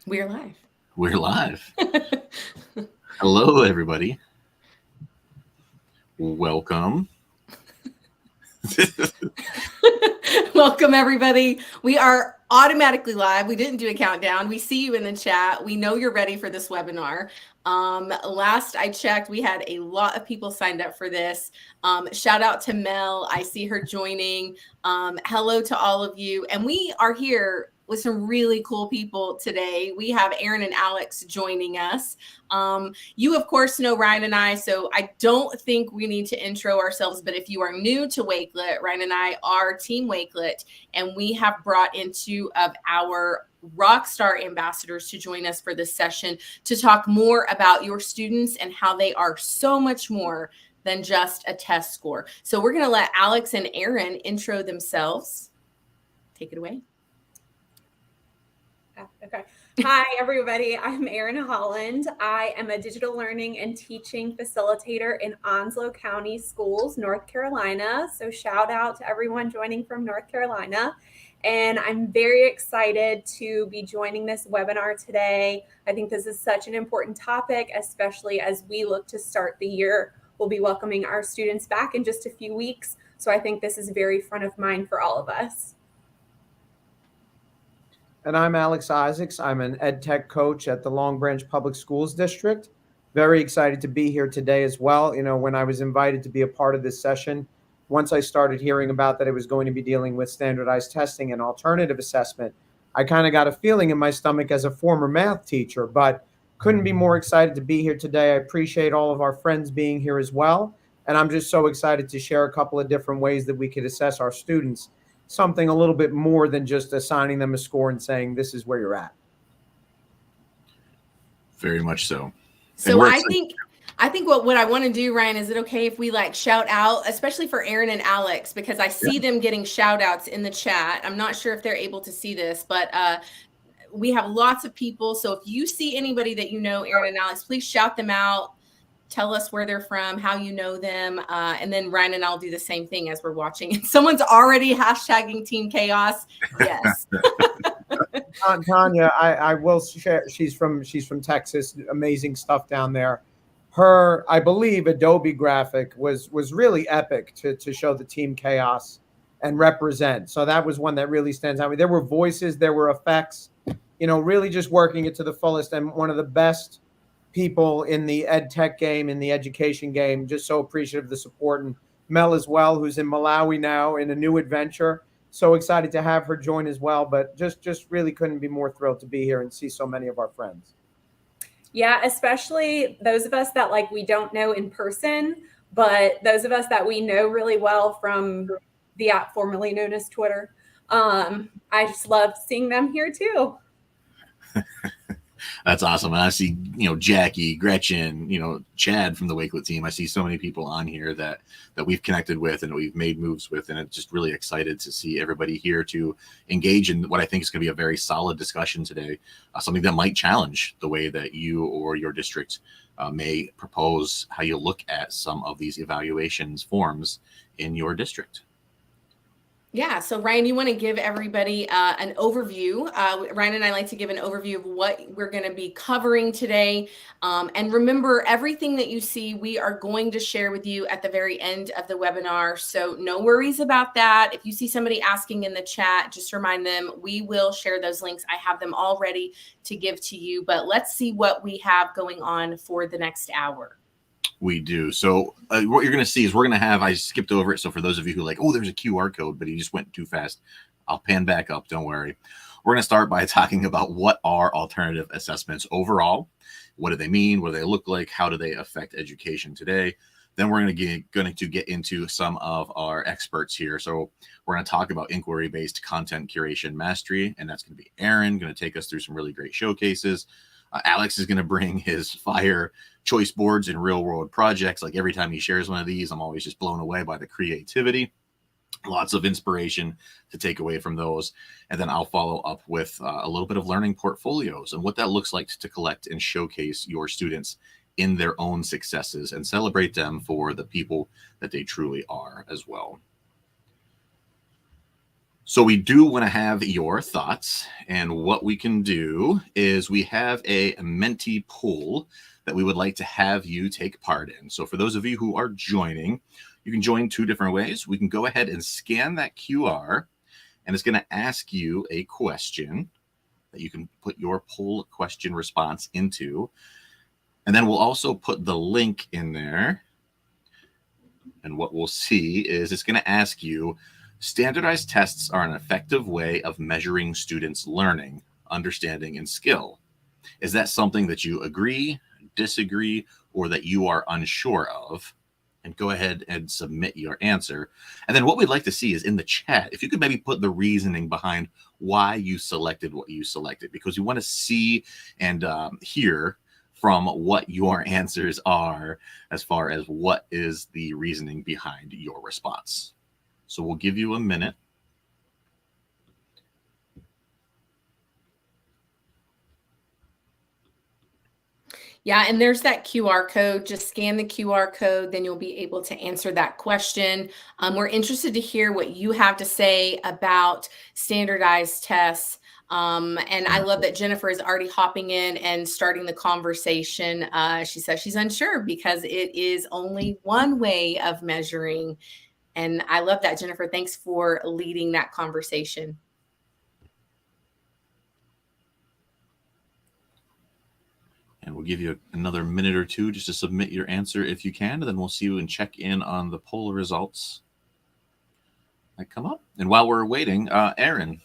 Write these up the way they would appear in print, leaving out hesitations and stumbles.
We're live. We're live. Hello, everybody. Welcome. Welcome, everybody. We are automatically live. We didn't do a countdown. We see you in the chat. We know you're ready for this webinar. Last I checked, we had a lot of people signed up for this. Shout out to Mel. I see her joining. Hello to all of you. And we are here with some really cool people today. We have Aaron and Alex joining us. You, of course, know Ryan and I, so I don't think we need to intro ourselves. But if you are new to Wakelet, Ryan and I are Team Wakelet, and we have brought in two of our rockstar ambassadors to join us for this session to talk more about your students and how they are so much more than just a test score. So we're going to let Alex and Aaron intro themselves. Take it away. Okay. Hi, everybody. I'm Erin Holland. I am a digital learning and teaching facilitator in Onslow County Schools, North Carolina. So shout out to everyone joining from North Carolina. And I'm very excited to be joining this webinar today. I think this is such an important topic, especially as we look to start the year. We'll be welcoming our students back in just a few weeks. So I think this is very front of mind for all of us. And I'm Alex Isaacs. I'm an ed tech coach at the Long Branch Public Schools District. Very excited to be here today as well. You know, when I was invited to be a part of this session, once I started hearing about that it was going to be dealing with standardized testing and alternative assessment, I kind of got a feeling in my stomach as a former math teacher, but couldn't be more excited to be here today. I appreciate all of our friends being here as well. And I'm just so excited to share a couple of different ways that we could assess our students, something a little bit more than just assigning them a score and saying, this is where you're at. Very much so. So I think what I want to do, Ryan, is it okay if we shout out, especially for Aaron and Alex, because I see them getting shout outs in the chat. I'm not sure if they're able to see this, but we have lots of people. So if you see anybody that you know, Aaron and Alex, please shout them out. Tell us where they're from, how you know them. And then Ryan and I'll do the same thing as we're watching. And someone's already hashtagging Team Chaos. Yes. Tanya, I will share. She's from Texas. Amazing stuff down there. Her, I believe, Adobe graphic was really epic to show the Team Chaos and represent. So that was one that really stands out. I mean, there were voices, there were effects, you know, really just working it to the fullest. And one of the best people in the ed tech game, in the education game, just so appreciative of the support. And Mel as well, who's in Malawi now in a new adventure. So excited to have her join as well, but just really couldn't be more thrilled to be here and see so many of our friends. Yeah, especially those of us that we don't know in person, but those of us that we know really well from the app formerly known as Twitter. I just love seeing them here too. That's awesome. And I see, Jackie, Gretchen, Chad from the Wakelet team. I see so many people on here that we've connected with and we've made moves with. And I'm just really excited to see everybody here to engage in what I think is going to be a very solid discussion today, something that might challenge the way that you or your district may propose how you look at some of these evaluations forms in your district. Yeah. So Ryan, you want to give everybody an overview. Ryan and I like to give an overview of what we're going to be covering today. And remember, everything that you see, we are going to share with you at the very end of the webinar. So no worries about that. If you see somebody asking in the chat, just remind them, we will share those links. I have them all ready to give to you. But let's see what we have going on for the next hour. We do. So what you're going to see is we're going to have, I skipped over it. So for those of you who are like, oh, there's a QR code, but he just went too fast. I'll pan back up. Don't worry. We're going to start by talking about what are alternative assessments overall. What do they mean? What do they look like? How do they affect education today? Then we're going to get into some of our experts here. So we're going to talk about inquiry-based content curation mastery, and that's going to be Aaron, going to take us through some really great showcases. Alex is going to bring his fire choice boards and real world projects. Like every time he shares one of these, I'm always just blown away by the creativity. Lots of inspiration to take away from those. And then I'll follow up with a little bit of learning portfolios and what that looks like to collect and showcase your students in their own successes and celebrate them for the people that they truly are as well. So we do want to have your thoughts, and what we can do is we have a Menti poll that we would like to have you take part in. So for those of you who are joining, you can join two different ways. We can go ahead and scan that QR, and it's going to ask you a question that you can put your poll question response into. And then we'll also put the link in there. And what we'll see is it's going to ask you, standardized tests are an effective way of measuring students' learning, understanding, and skill. Is that something that you agree, disagree, or that you are unsure of? And go ahead and submit your answer. And then what we'd like to see is in the chat, if you could maybe put the reasoning behind why you selected what you selected, because we want to see and hear from what your answers are as far as what is the reasoning behind your response. So we'll give you a minute. Yeah, and there's that QR code. Just scan the QR code, then you'll be able to answer that question. We're interested to hear what you have to say about standardized tests. And I love that Jennifer is already hopping in and starting the conversation. She says she's unsure because it is only one way of measuring. And I love that, Jennifer. Thanks for leading that conversation. And we'll give you another minute or two just to submit your answer if you can. And then we'll see you and check in on the poll results that come up. And while we're waiting, Aaron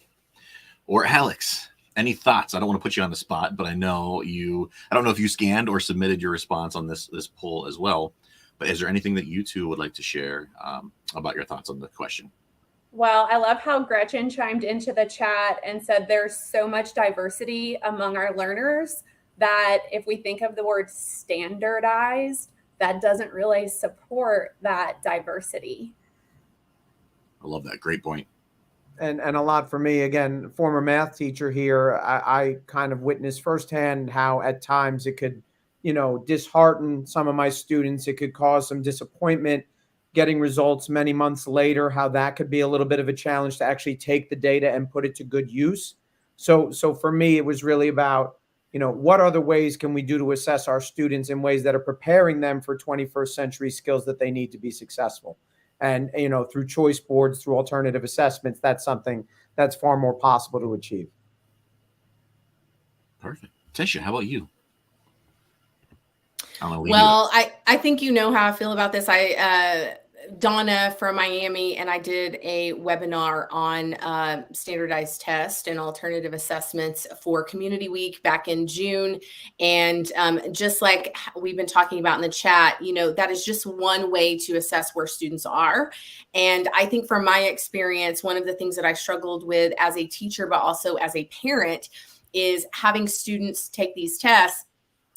or Alex, any thoughts? I don't want to put you on the spot, but I know I don't know if you scanned or submitted your response on this poll as well. But is there anything that you two would like to share about your thoughts on the question? Well, I love how Gretchen chimed into the chat and said there's so much diversity among our learners that if we think of the word standardized, that doesn't really support that diversity. I love that. Great point. And a lot for me, again, former math teacher here, I kind of witnessed firsthand how at times it could, dishearten some of my students. It could cause some disappointment getting results many months later, how that could be a little bit of a challenge to actually take the data and put it to good use. So for me, it was really about, what other ways can we do to assess our students in ways that are preparing them for 21st century skills that they need to be successful? And, through choice boards, through alternative assessments, that's something that's far more possible to achieve. Perfect. Tisha, how about you? Well, I think you know how I feel about this. Donna from Miami and I did a webinar on standardized tests and alternative assessments for Community Week back in June. And just like we've been talking about in the chat, that is just one way to assess where students are. And I think from my experience, one of the things that I struggled with as a teacher, but also as a parent, is having students take these tests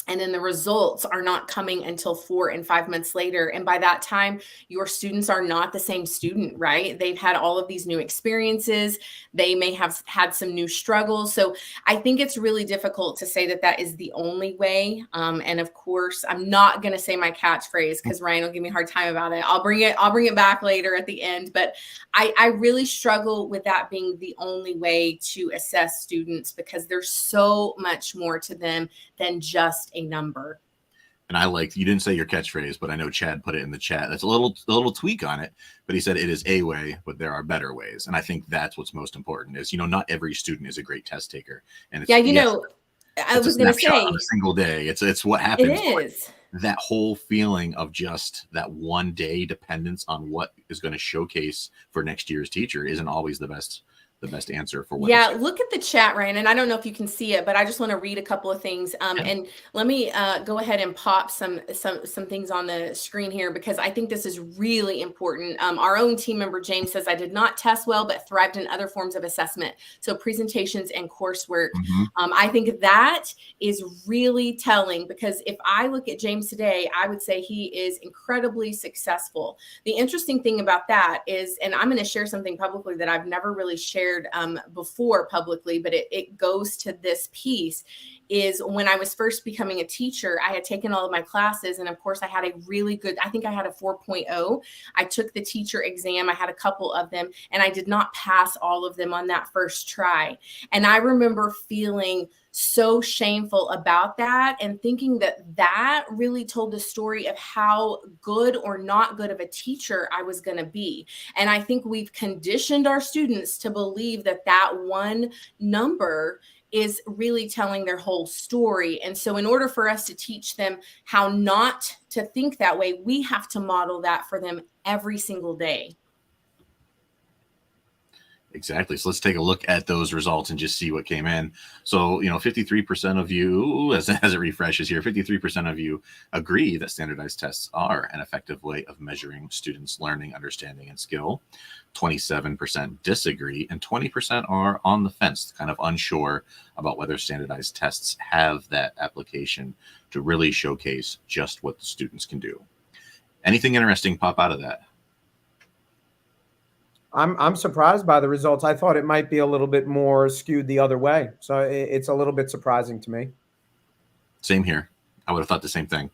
and then the results are not coming until 4 and 5 months later. And by that time, your students are not the same student, right? They've had all of these new experiences. They may have had some new struggles. So I think it's really difficult to say that that is the only way. And of course, I'm not going to say my catchphrase because Ryan will give me a hard time about it. I'll bring it back later at the end. But I really struggle with that being the only way to assess students because there's so much more to them than just a number. And I like, you didn't say your catchphrase, but I know Chad put it in the chat. That's a little tweak on it, but he said it is a way, but there are better ways. And I think that's what's most important is, not every student is a great test taker. And it's, I was going to say on a single day. It's what happens. It is. That whole feeling of just that one day dependence on what is going to showcase for next year's teacher isn't always the best answer for what. Yeah, look at the chat, Ryan, and I don't know if you can see it, but I just want to read a couple of things. And let me go ahead and pop some things on the screen here because I think this is really important. Our own team member James says, "I did not test well, but thrived in other forms of assessment, so presentations and coursework." I think that is really telling because if I look at James today, I would say he is incredibly successful. The interesting thing about that is, and I'm going to share something publicly that I've never really shared shared before publicly, but it goes to this piece, is when I was first becoming a teacher, I had taken all of my classes. And of course, I had a really good, I think I had a 4.0. I took the teacher exam. I had a couple of them, and I did not pass all of them on that first try. And I remember feeling so shameful about that, and thinking that really told the story of how good or not good of a teacher I was going to be. And I think we've conditioned our students to believe that one number is really telling their whole story. And so in order for us to teach them how not to think that way, we have to model that for them every single day. Exactly. So let's take a look at those results and just see what came in. So, 53% of you, as it refreshes here, 53% of you agree that standardized tests are an effective way of measuring students' learning, understanding, and skill. 27% disagree, and 20% are on the fence, kind of unsure about whether standardized tests have that application to really showcase just what the students can do. Anything interesting pop out of that? I'm surprised by the results. I thought it might be a little bit more skewed the other way. So it's a little bit surprising to me. Same here. I would have thought the same thing.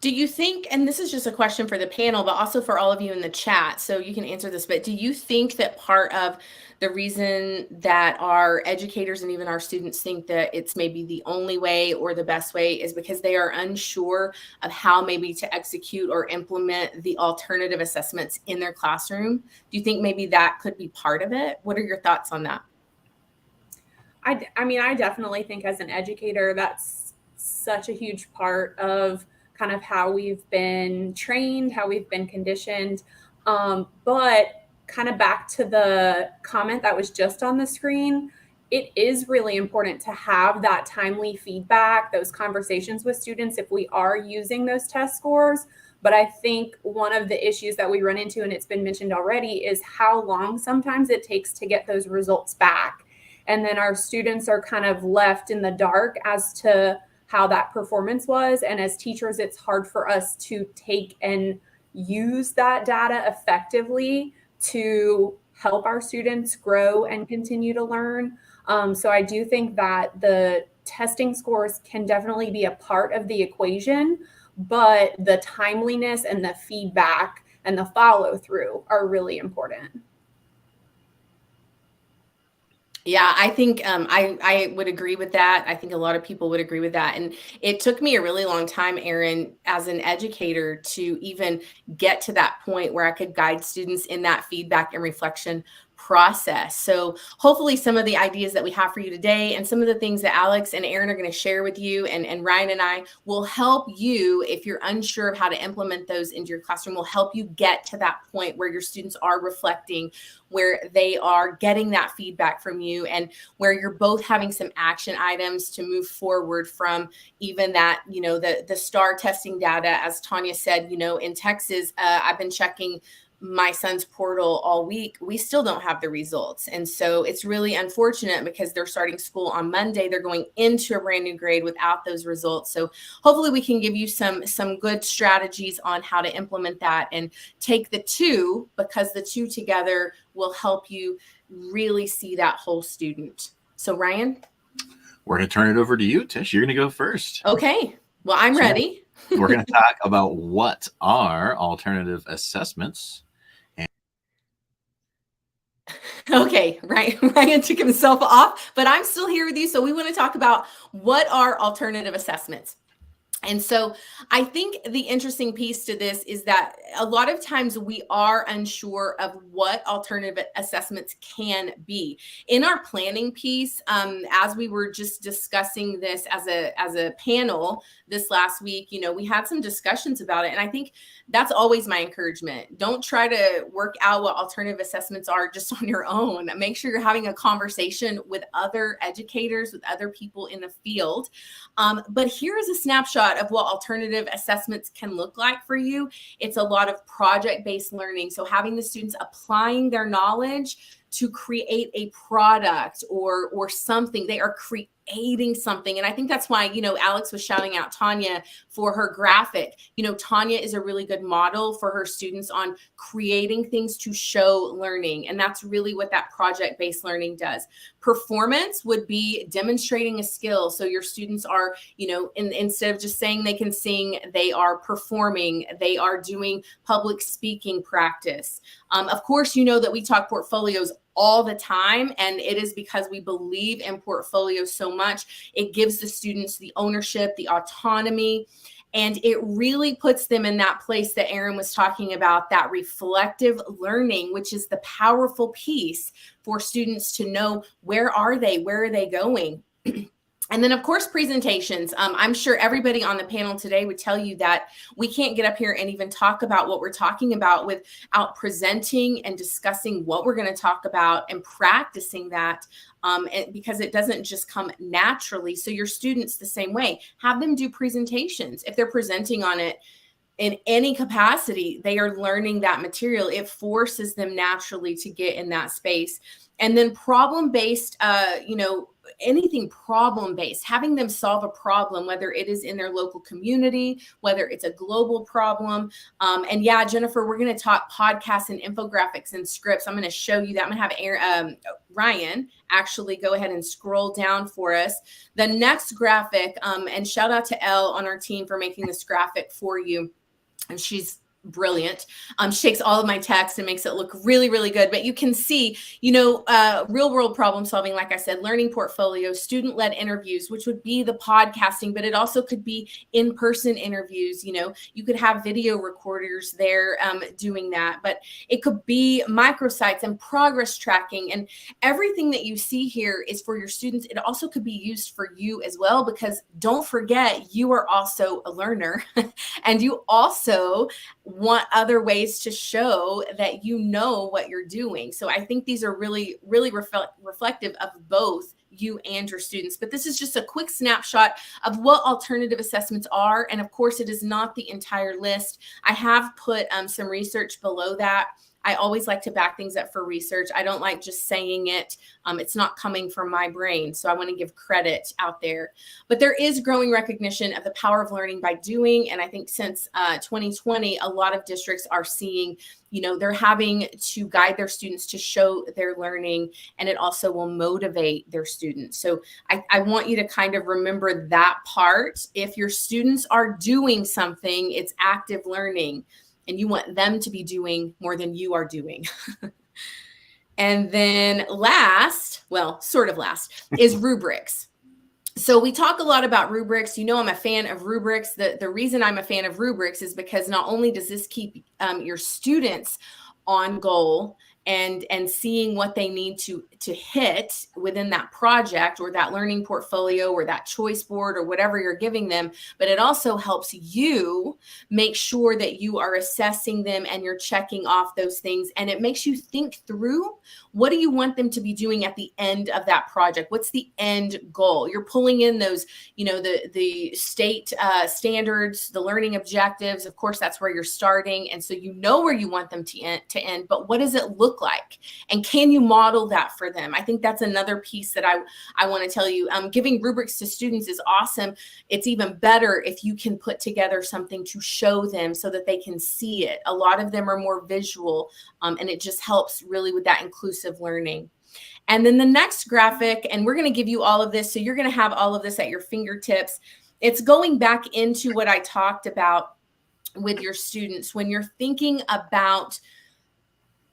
Do you think, and this is just a question for the panel, but also for all of you in the chat, so you can answer this, but do you think that part of the reason that our educators and even our students think that it's maybe the only way or the best way is because they are unsure of how maybe to execute or implement the alternative assessments in their classroom? Do you think maybe that could be part of it? What are your thoughts on that? I mean, I definitely think as an educator, that's such a huge part of kind of how we've been trained, how we've been conditioned. But kind of back to the comment that was just on the screen, it is really important to have that timely feedback, those conversations with students if we are using those test scores. But I think one of the issues that we run into, and it's been mentioned already, is how long sometimes it takes to get those results back. And then our students are kind of left in the dark as to how that performance was. And as teachers, it's hard for us to take and use that data effectively to help our students grow and continue to learn. So I do think that the testing scores can definitely be a part of the equation, but the timeliness and the feedback and the follow through are really important. Yeah, I think I would agree with that. I think a lot of people would agree with that. And it took me a really long time, Erin, as an educator, to even get to that point where I could guide students in that feedback and reflection process. So hopefully some of the ideas that we have for you today and some of the things that Alex and Erin are going to share with you and Ryan and I will help you, if you're unsure of how to implement those into your classroom, will help you get to that point where your students are reflecting, where they are getting that feedback from you, and where you're both having some action items to move forward from even that, the STAR testing data. As Tanya said, in Texas, I've been checking my son's portal all week. We still don't have the results. And so it's really unfortunate because they're starting school on Monday. They're going into a brand new grade without those results. So hopefully we can give you some good strategies on how to implement that and take the two, because the two together will help you really see that whole student. So Ryan? We're going to turn it over to you, Tish. You're going to go first. Okay. Well, I'm ready. We're going to talk about what are alternative assessments. Okay, Ryan took himself off, but I'm still here with you. So we want to talk about what are alternative assessments. And so I think the interesting piece to this is that a lot of times we are unsure of what alternative assessments can be. In our planning piece, as we were just discussing this as a panel this last week, we had some discussions about it. And I think that's always my encouragement. Don't try to work out what alternative assessments are just on your own. Make sure you're having a conversation with other educators, with other people in the field. But here is a snapshot of what alternative assessments can look like for you. It's a lot of project-based learning. So having the students applying their knowledge to create a product or something. They are creating creating something. And I think that's why, Alex was shouting out Tanya for her graphic. Tanya is a really good model for her students on creating things to show learning. And that's really what that project-based learning does. Performance would be demonstrating a skill. So your students are, instead of just saying they can sing, they are performing, they are doing public speaking practice. Of course, that we talk portfolios all the time, and it is because we believe in portfolios so much. It gives the students the ownership, the autonomy, and it really puts them in that place that Erin was talking about, that reflective learning, which is the powerful piece for students to know where are they going. And then, of course, presentations. I'm sure everybody on the panel today would tell you that we can't get up here and even talk about what we're talking about without presenting and discussing what we're going to talk about and practicing that, because it doesn't just come naturally. So your students, the same way, have them do presentations. If they're presenting on it in any capacity, they are learning that material. It forces them naturally to get in that space. And then problem-based, anything problem-based, having them solve a problem, whether it is in their local community, whether it's a global problem. And yeah, Jennifer, we're going to talk podcasts and infographics and scripts. I'm going to show you that. I'm going to have Ryan actually go ahead and scroll down for us. The next graphic, and shout out to Elle on our team for making this graphic for you. And she's brilliant. She takes all of my text and makes it look really, really good. But you can see, real world problem solving, like I said, learning portfolios, student-led interviews, which would be the podcasting, but it also could be in-person interviews. You could have video recorders there doing that, but it could be microsites and progress tracking, and everything that you see here is for your students. It also could be used for you as well, because don't forget, you are also a learner and you also want other ways to show that you know what you're doing. So I think these are really, really reflective of both you and your students. But this is just a quick snapshot of what alternative assessments are. And of course, it is not the entire list. I have put some research below that. I always like to back things up for research. I don't like just saying it. It's not coming from my brain. So I want to give credit out there. But there is growing recognition of the power of learning by doing. And I think since 2020, a lot of districts are seeing, they're having to guide their students to show their learning, and it also will motivate their students. So I want you to kind of remember that part. If your students are doing something, it's active learning. And you want them to be doing more than you are doing. And then sort of last, is rubrics. So we talk a lot about rubrics. I'm a fan of rubrics. The reason I'm a fan of rubrics is because not only does this keep your students on goal and seeing what they need to hit within that project or that learning portfolio or that choice board or whatever you're giving them, but it also helps you make sure that you are assessing them and you're checking off those things. And it makes you think through, what do you want them to be doing at the end of that project? What's the end goal? You're pulling in those, the state standards, the learning objectives. Of course, that's where you're starting. And so where you want them to end, but what does it look like? And can you model that for them? I think that's another piece that I want to tell you. Giving rubrics to students is awesome. It's even better if you can put together something to show them so that they can see it. A lot of them are more visual, and it just helps really with that inclusive learning. And then the next graphic, and we're going to give you all of this, so you're going to have all of this at your fingertips. It's going back into what I talked about with your students. When you're thinking about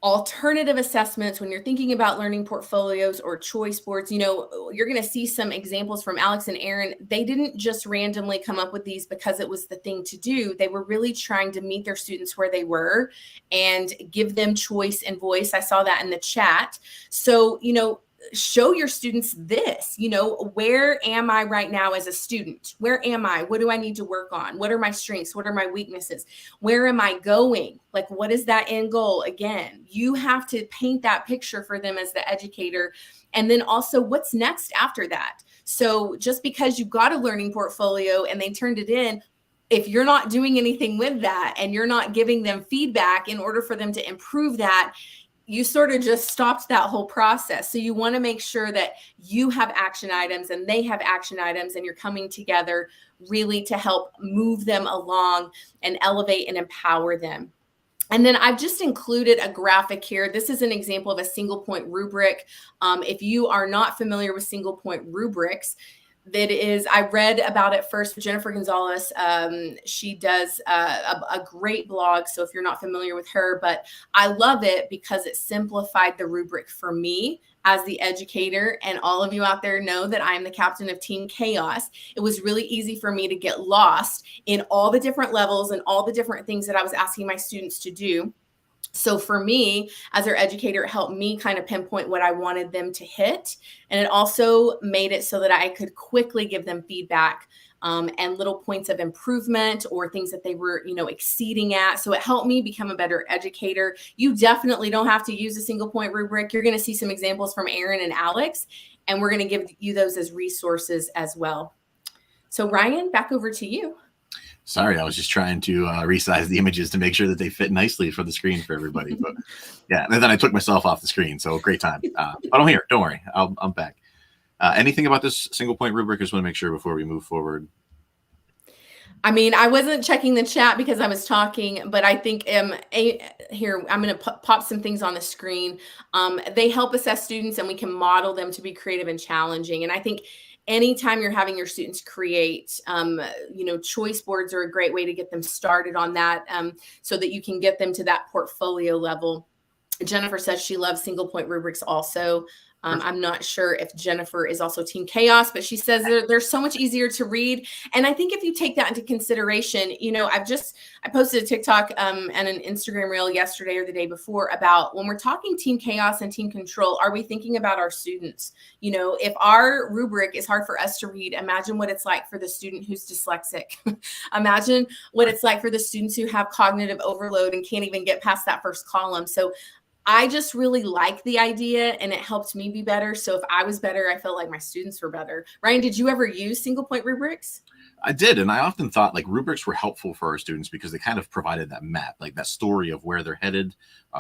alternative assessments, when you're thinking about learning portfolios or choice boards, you're going to see some examples from Alex and Erin. They didn't just randomly come up with these because it was the thing to do. They were really trying to meet their students where they were and give them choice and voice. I saw that in the chat. So, show your students this, where am I right now as a student? Where am I? What do I need to work on? What are my strengths? What are my weaknesses? Where am I going? Like, what is that end goal? Again, you have to paint that picture for them as the educator. And then also, what's next after that? So just because you got a learning portfolio and they turned it in, if you're not doing anything with that and you're not giving them feedback in order for them to improve that, you sort of just stopped that whole process. So you want to make sure that you have action items and they have action items, and you're coming together really to help move them along and elevate and empower them. And then I've just included a graphic here. This is an example of a single point rubric. If you are not familiar with single point rubrics, that is, I read about it first with Jennifer Gonzalez. She does a great blog. So if you're not familiar with her, but I love it because it simplified the rubric for me as the educator. And all of you out there know that I'm the captain of Team Chaos. It was really easy for me to get lost in all the different levels and all the different things that I was asking my students to do. So for me, as their educator, it helped me kind of pinpoint what I wanted them to hit. And it also made it so that I could quickly give them feedback and little points of improvement or things that they were, exceeding at. So it helped me become a better educator. You definitely don't have to use a single point rubric. You're going to see some examples from Aaron and Alex, and we're going to give you those as resources as well. So Ryan, back over to you. Sorry, I was just trying to resize the images to make sure that they fit nicely for the screen for everybody. But yeah, and then I took myself off the screen. So great time. But I'm here. Don't worry. I'm back. Anything about this single point rubric? I just want to make sure before we move forward. I mean, I wasn't checking the chat because I was talking, but I think here, I'm going to pop some things on the screen. They help assess students, and we can model them to be creative and challenging. And I think anytime you're having your students create, choice boards are a great way to get them started on that, so that you can get them to that portfolio level. Jennifer says she loves single point rubrics also. I'm not sure if Jennifer is also Team Chaos, but she says they're so much easier to read. And I think if you take that into consideration, I posted a TikTok and an Instagram reel yesterday or the day before about when we're talking Team Chaos and Team Control, are we thinking about our students? If our rubric is hard for us to read, imagine what it's like for the student who's dyslexic. Imagine what it's like for the students who have cognitive overload and can't even get past that first column. So I just really like the idea, and it helped me be better. So if I was better, I felt like my students were better. Ryan, did you ever use single point rubrics? I did. And I often thought like rubrics were helpful for our students because they kind of provided that map, like that story of where they're headed,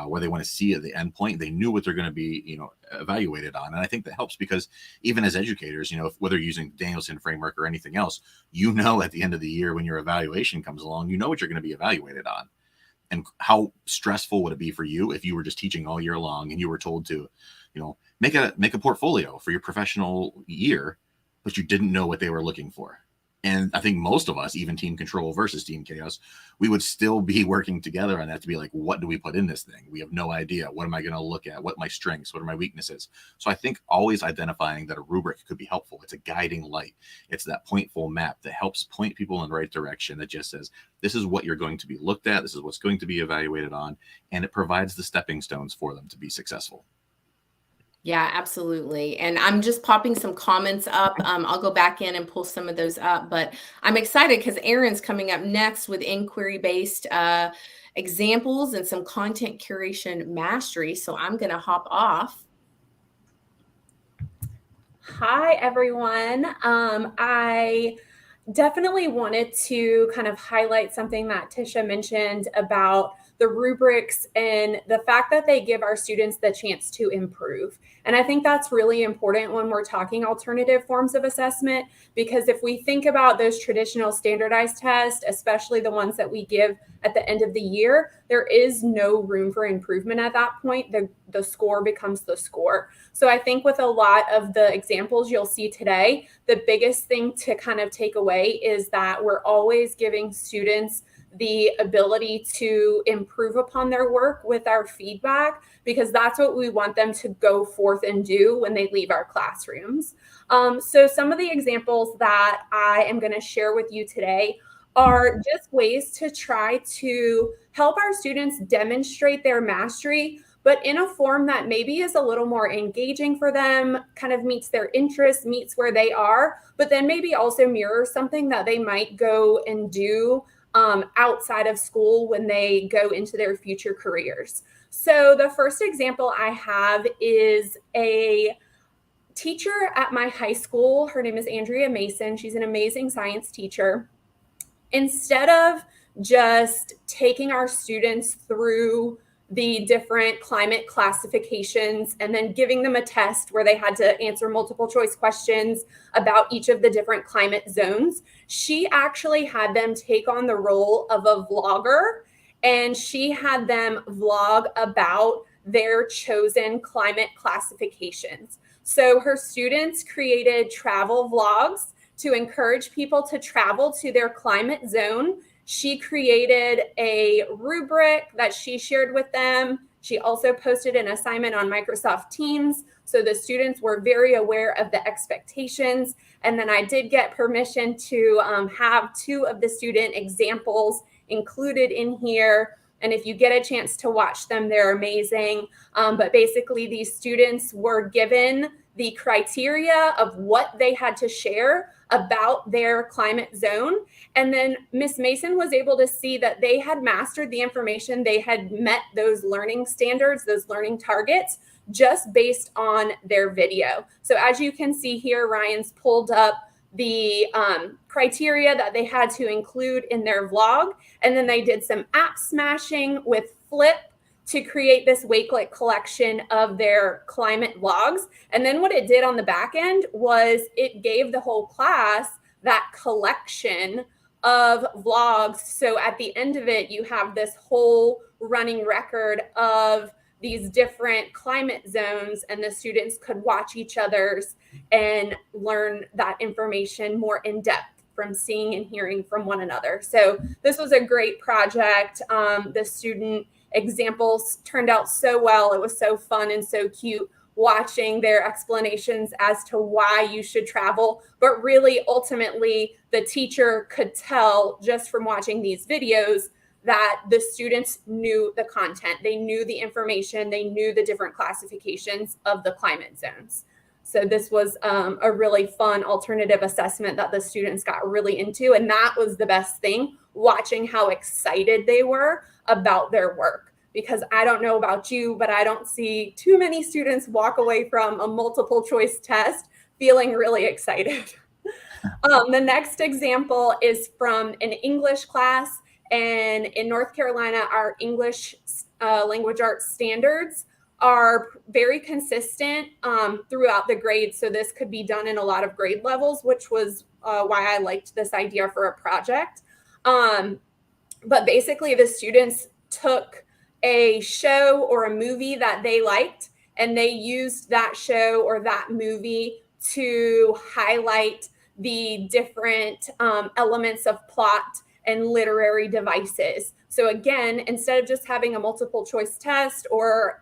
where they want to see at the end point. They knew what they're going to be, evaluated on. And I think that helps because even as educators, whether you're using the Danielson framework or anything else, at the end of the year when your evaluation comes along, you know what you're going to be evaluated on. And how stressful would it be for you if you were just teaching all year long and you were told to, make a portfolio for your professional year, but you didn't know what they were looking for? And I think most of us, even Team Control versus Team Chaos, we would still be working together on that to be like, what do we put in this thing? We have no idea. What am I going to look at? What are my strengths? What are my weaknesses? So I think always identifying that a rubric could be helpful. It's a guiding light. It's that pointful map that helps point people in the right direction, that just says, this is what you're going to be looked at. This is what's going to be evaluated on. And it provides the stepping stones for them to be successful. Yeah, absolutely. And I'm just popping some comments up. I'll go back in and pull some of those up, but I'm excited because Aaron's coming up next with inquiry-based examples and some content curation mastery. So I'm going to hop off. Hi, everyone. I definitely wanted to kind of highlight something that Tisha mentioned about the rubrics and the fact that they give our students the chance to improve. And I think that's really important when we're talking alternative forms of assessment, because if we think about those traditional standardized tests, especially the ones that we give at the end of the year, there is no room for improvement at that point. The score becomes the score. So I think with a lot of the examples you'll see today, the biggest thing to kind of take away is that we're always giving students the ability to improve upon their work with our feedback, because that's what we want them to go forth and do when they leave our classrooms. So some of the examples that I am going to share with you today are just ways to try to help our students demonstrate their mastery, but in a form that maybe is a little more engaging for them, kind of meets their interests, meets where they are, but then maybe also mirrors something that they might go and do outside of school when they go into their future careers. So the first example I have is a teacher at my high school. Her name is Andrea Mason. She's an amazing science teacher. Instead of just taking our students through the different climate classifications and then giving them a test where they had to answer multiple choice questions about each of the different climate zones. She actually had them take on the role of a vlogger, and she had them vlog about their chosen climate classifications. So her students created travel vlogs to encourage people to travel to their climate zone. She created a rubric that she shared with them. She also posted an assignment on Microsoft Teams, so the students were very aware of the expectations. And then I did get permission to have 2 of the student examples included in here. And if you get a chance to watch them, they're amazing. But basically, these students were given the criteria of what they had to share about their climate zone. And then Miss Mason was able to see that they had mastered the information. They had met those learning standards, those learning targets, just based on their video. So as you can see here, Ryan's pulled up the criteria that they had to include in their vlog. And then they did some app smashing with Flip to create this Wakelet collection of their climate vlogs. And then what it did on the back end was it gave the whole class that collection of vlogs. So at the end of it, you have this whole running record of these different climate zones, and the students could watch each other's and learn that information more in depth from seeing and hearing from one another. So this was a great project. The student examples turned out so well. It was so fun and so cute watching their explanations as to why you should travel. But really, ultimately, the teacher could tell just from watching these videos that the students knew the content. They knew the information. They knew the different classifications of the climate zones. So this was a really fun alternative assessment that the students got really into. And that was the best thing, watching how excited they were about their work. Because I don't know about you, but I don't see too many students walk away from a multiple choice test feeling really excited. The next example is from an English class. And in North Carolina, our English language arts standards are very consistent throughout the grades. So this could be done in a lot of grade levels, which was why I liked this idea for a project. But basically, the students took a show or a movie that they liked, and they used that show or that movie to highlight the different elements of plot and literary devices. So again, instead of just having a multiple choice test or,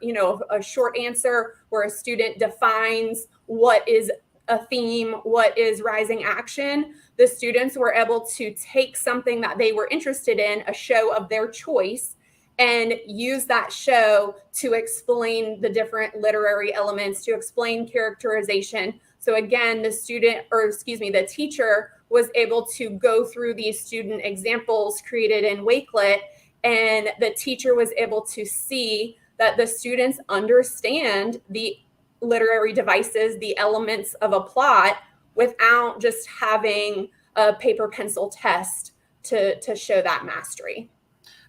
a short answer where a student defines what is a theme, what is rising action, the students were able to take something that they were interested in, a show of their choice, and use that show to explain the different literary elements, to explain characterization. So again, the teacher was able to go through these student examples created in Wakelet, and the teacher was able to see that the students understand the literary devices, the elements of a plot, without just having a paper pencil test to show that mastery.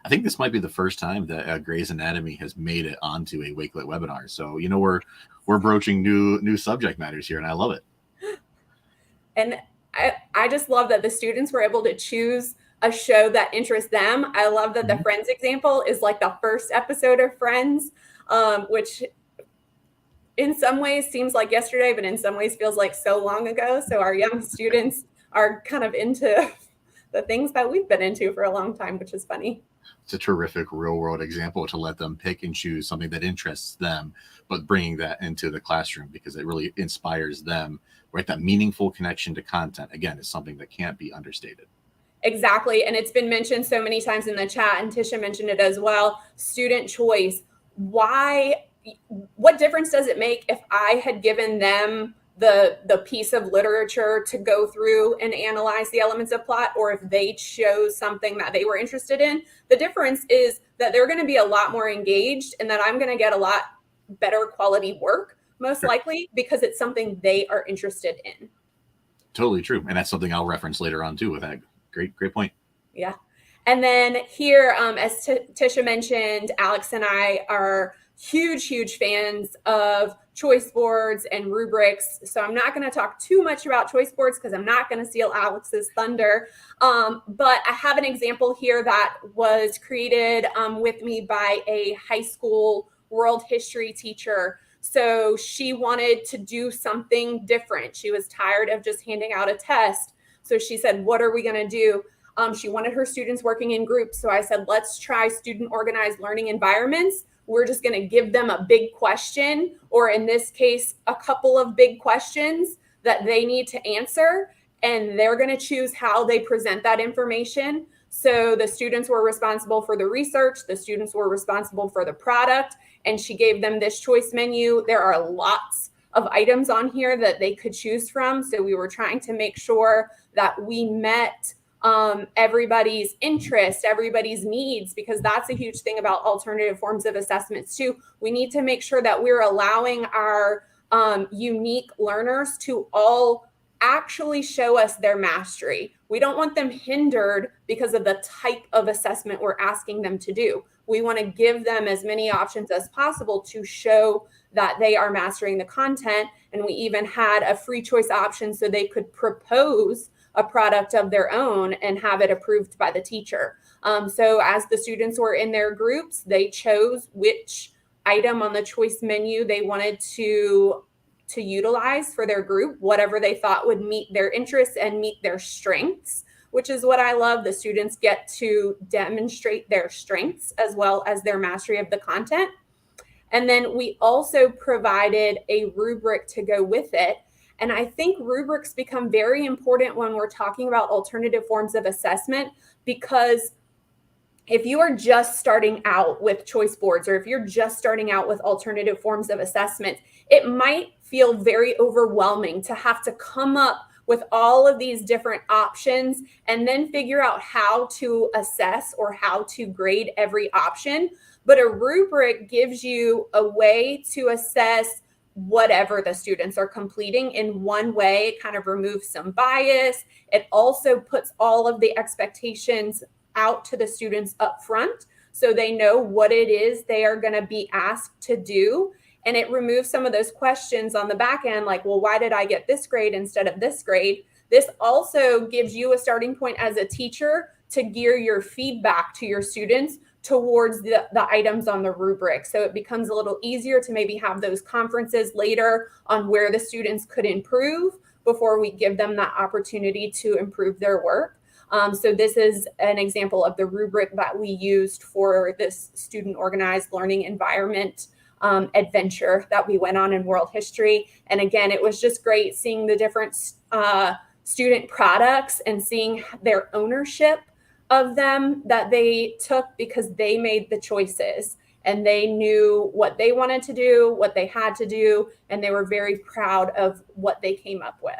I think this might be the first time that Grey's Anatomy has made it onto a Wakelet webinar. So, we're broaching new subject matters here, and I love it. And I just love that the students were able to choose a show that interests them. I love that the Friends example is like the first episode of Friends, which in some ways seems like yesterday, but in some ways feels like so long ago. So our young students are kind of into the things that we've been into for a long time, which is funny. It's a terrific real world example to let them pick and choose something that interests them, but bringing that into the classroom because it really inspires them, right? That meaningful connection to content, again, is something that can't be understated. Exactly. And it's been mentioned so many times in the chat, and Tisha mentioned it as well. Student choice. What difference does it make if I had given them the piece of literature to go through and analyze the elements of plot, or if they chose something that they were interested in? The difference is that they're going to be a lot more engaged, and that I'm going to get a lot better quality work, most likely, because it's something they are interested in. Totally true. And that's something I'll reference later on too with that. Great point. Yeah. And then here, as Tisha mentioned, Alex and I are huge fans of choice boards and rubrics. So I'm not going to talk too much about choice boards because I'm not going to steal Alex's thunder. But I have an example here that was created with me by a high school world history teacher. So she wanted to do something different. She was tired of just handing out a test. So she said, what are we going to do? She wanted her students working in groups. So I said, let's try student organized learning environments. We're just going to give them a big question, or in this case, a couple of big questions that they need to answer. And they're going to choose how they present that information. So the students were responsible for the research. The students were responsible for the product. And she gave them this choice menu. There are lots of items on here that they could choose from. So we were trying to make sure that we met everybody's interest, everybody's needs, because that's a huge thing about alternative forms of assessments too. We need to make sure that we're allowing our unique learners to all actually show us their mastery. We don't want them hindered because of the type of assessment we're asking them to do. We want to give them as many options as possible to show that they are mastering the content. And we even had a free choice option so they could propose a product of their own and have it approved by the teacher. So as the students were in their groups, they chose which item on the choice menu they wanted to utilize for their group, whatever they thought would meet their interests and meet their strengths, which is what I love. The students get to demonstrate their strengths as well as their mastery of the content. And then we also provided a rubric to go with it. And I think rubrics become very important when we're talking about alternative forms of assessment, because if you are just starting out with choice boards, or if you're just starting out with alternative forms of assessment, it might feel very overwhelming to have to come up with all of these different options and then figure out how to assess or how to grade every option. But a rubric gives you a way to assess whatever the students are completing in one way. It kind of removes some bias. It also puts all of the expectations out to the students up front so they know what it is they are going to be asked to do. And it removes some of those questions on the back end, like, well, why did I get this grade instead of this grade? This also gives you a starting point as a teacher to gear your feedback to your students towards the items on the rubric. So it becomes a little easier to maybe have those conferences later on where the students could improve before we give them that opportunity to improve their work. So this is an example of the rubric that we used for this student organized learning environment adventure that we went on in world history. And again, it was just great seeing the different student products and seeing their ownership of them that they took, because they made the choices and they knew what they wanted to do, what they had to do, and they were very proud of what they came up with.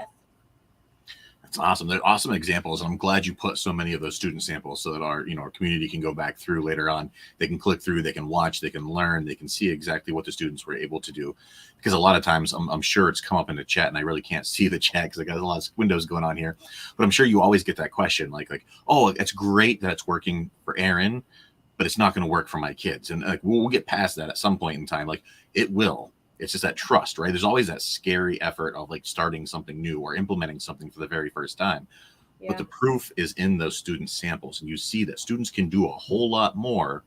That's awesome. They're awesome examples. And I'm glad you put so many of those student samples so that our community can go back through later on. They can click through, they can watch, they can learn, they can see exactly what the students were able to do. Because a lot of times I'm sure it's come up in the chat and I really can't see the chat because I got a lot of windows going on here. But I'm sure you always get that question like, oh, it's great that it's working for Aaron, but it's not going to work for my kids. And we'll get past that at some point in time. Like it will. It's just that trust, right? There's always that scary effort of like starting something new or implementing something for the very first time. Yeah. But the proof is in those student samples. And you see that students can do a whole lot more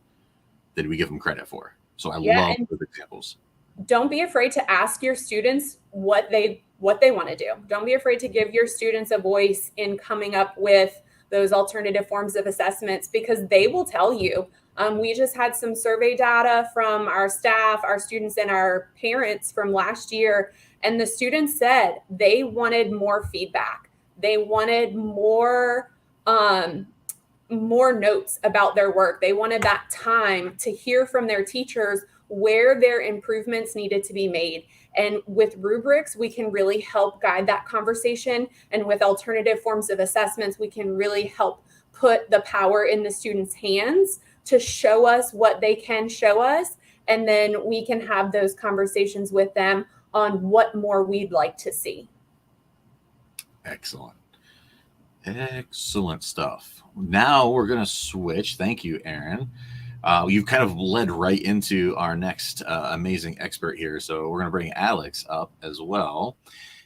than we give them credit for. So I love those examples. Don't be afraid to ask your students what they want to do. Don't be afraid to give your students a voice in coming up with those alternative forms of assessments, because they will tell you. We just had some survey data from our staff, our students, and our parents from last year. And the students said they wanted more feedback. They wanted more notes about their work. They wanted that time to hear from their teachers where their improvements needed to be made. And with rubrics, we can really help guide that conversation. And with alternative forms of assessments, we can really help put the power in the students' hands to show us what they can show us. And then we can have those conversations with them on what more we'd like to see. Excellent. Excellent stuff. Now we're going to switch. Thank you, Aaron. You've kind of led right into our next amazing expert here. So we're going to bring Alex up as well.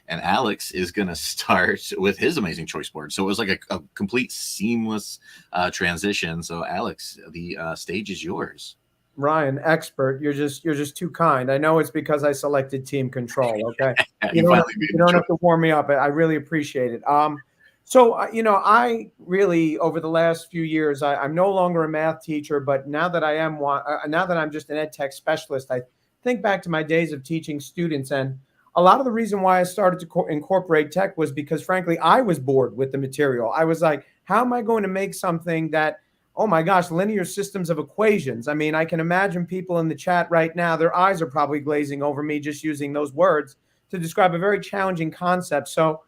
And Alex is going to start with his amazing choice board. So it was like a complete seamless transition. So Alex, the stage is yours. Ryan, expert, you're just too kind. I know it's because I selected team control. Okay, you don't have to warm me up. I really appreciate it. I really, over the last few years, I'm no longer a math teacher, but now that I am one, now that I'm just an ed tech specialist, I think back to my days of teaching students, and a lot of the reason why I started to incorporate tech was because, frankly, I was bored with the material. I was like, how am I going to make something that, oh my gosh, linear systems of equations? I mean, I can imagine people in the chat right now, their eyes are probably glazing over me just using those words to describe a very challenging concept. So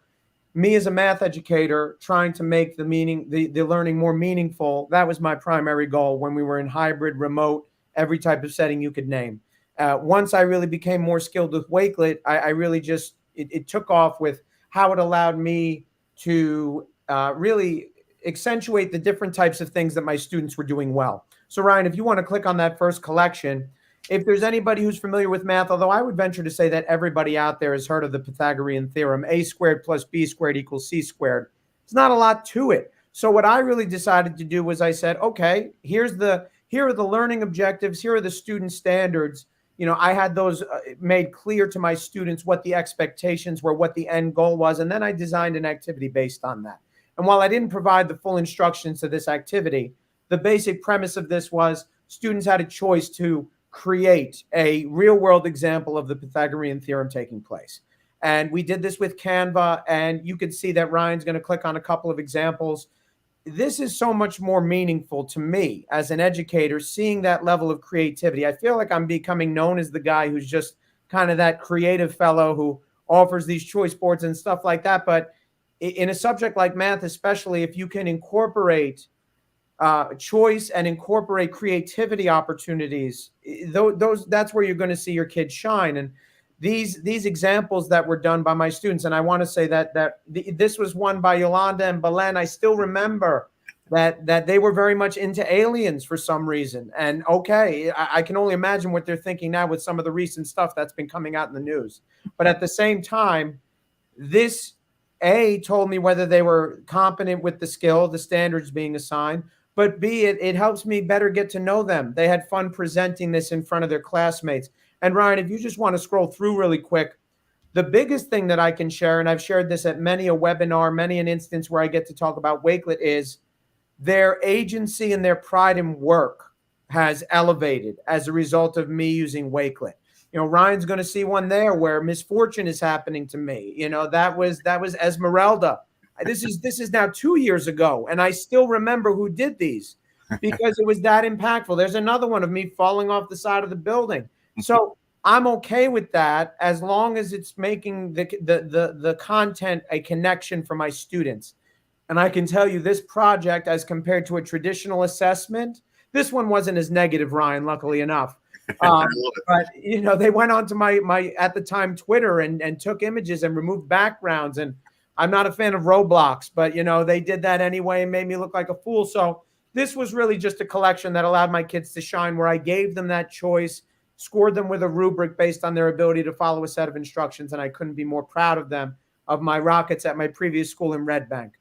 me as a math educator trying to make the learning more meaningful, that was my primary goal when we were in hybrid, remote, every type of setting you could name. Once I really became more skilled with Wakelet, I really just, it took off with how it allowed me to really accentuate the different types of things that my students were doing well. So Ryan, if you want to click on that first collection, if there's anybody who's familiar with math, although I would venture to say that everybody out there has heard of the Pythagorean theorem, a squared plus b squared equals c squared. It's not a lot to it. So what I really decided to do was I said, okay, here are the learning objectives, here are the student standards. I had those made clear to my students what the expectations were, what the end goal was, and then I designed an activity based on that. And while I didn't provide the full instructions to this activity, the basic premise of this was students had a choice to create a real-world example of the Pythagorean theorem taking place. And we did this with Canva, and you could see that Ryan's going to click on a couple of examples. This is so much more meaningful to me as an educator, seeing that level of creativity. I feel like I'm becoming known as the guy who's just kind of that creative fellow who offers these choice boards and stuff like that. But in a subject like math, especially if you can incorporate choice and incorporate creativity opportunities, that's where you're going to see your kids shine. And these examples that were done by my students, and I want to say that this was one by Yolanda and Belen. I still remember that they were very much into aliens for some reason. And okay, I can only imagine what they're thinking now with some of the recent stuff that's been coming out in the news. But at the same time, this told me whether they were competent with the skill, the standards being assigned, but B, it helps me better get to know them. They had fun presenting this in front of their classmates. And Ryan, if you just want to scroll through really quick, the biggest thing that I can share, and I've shared this at many a webinar, many an instance where I get to talk about Wakelet, is their agency and their pride in work has elevated as a result of me using Wakelet. Ryan's going to see one there where misfortune is happening to me. That was Esmeralda. This is now 2 years ago, and I still remember who did these because it was that impactful. There's another one of me falling off the side of the building. So I'm okay with that as long as it's making the content a connection for my students. And I can tell you this project, as compared to a traditional assessment, this one wasn't as negative, Ryan, luckily enough. But they went on to my at the time Twitter and took images and removed backgrounds. And I'm not a fan of Roblox, but they did that anyway and made me look like a fool. So this was really just a collection that allowed my kids to shine, where I gave them that choice, scored them with a rubric based on their ability to follow a set of instructions, and I couldn't be more proud of them, of my Rockets at my previous school in Red Bank.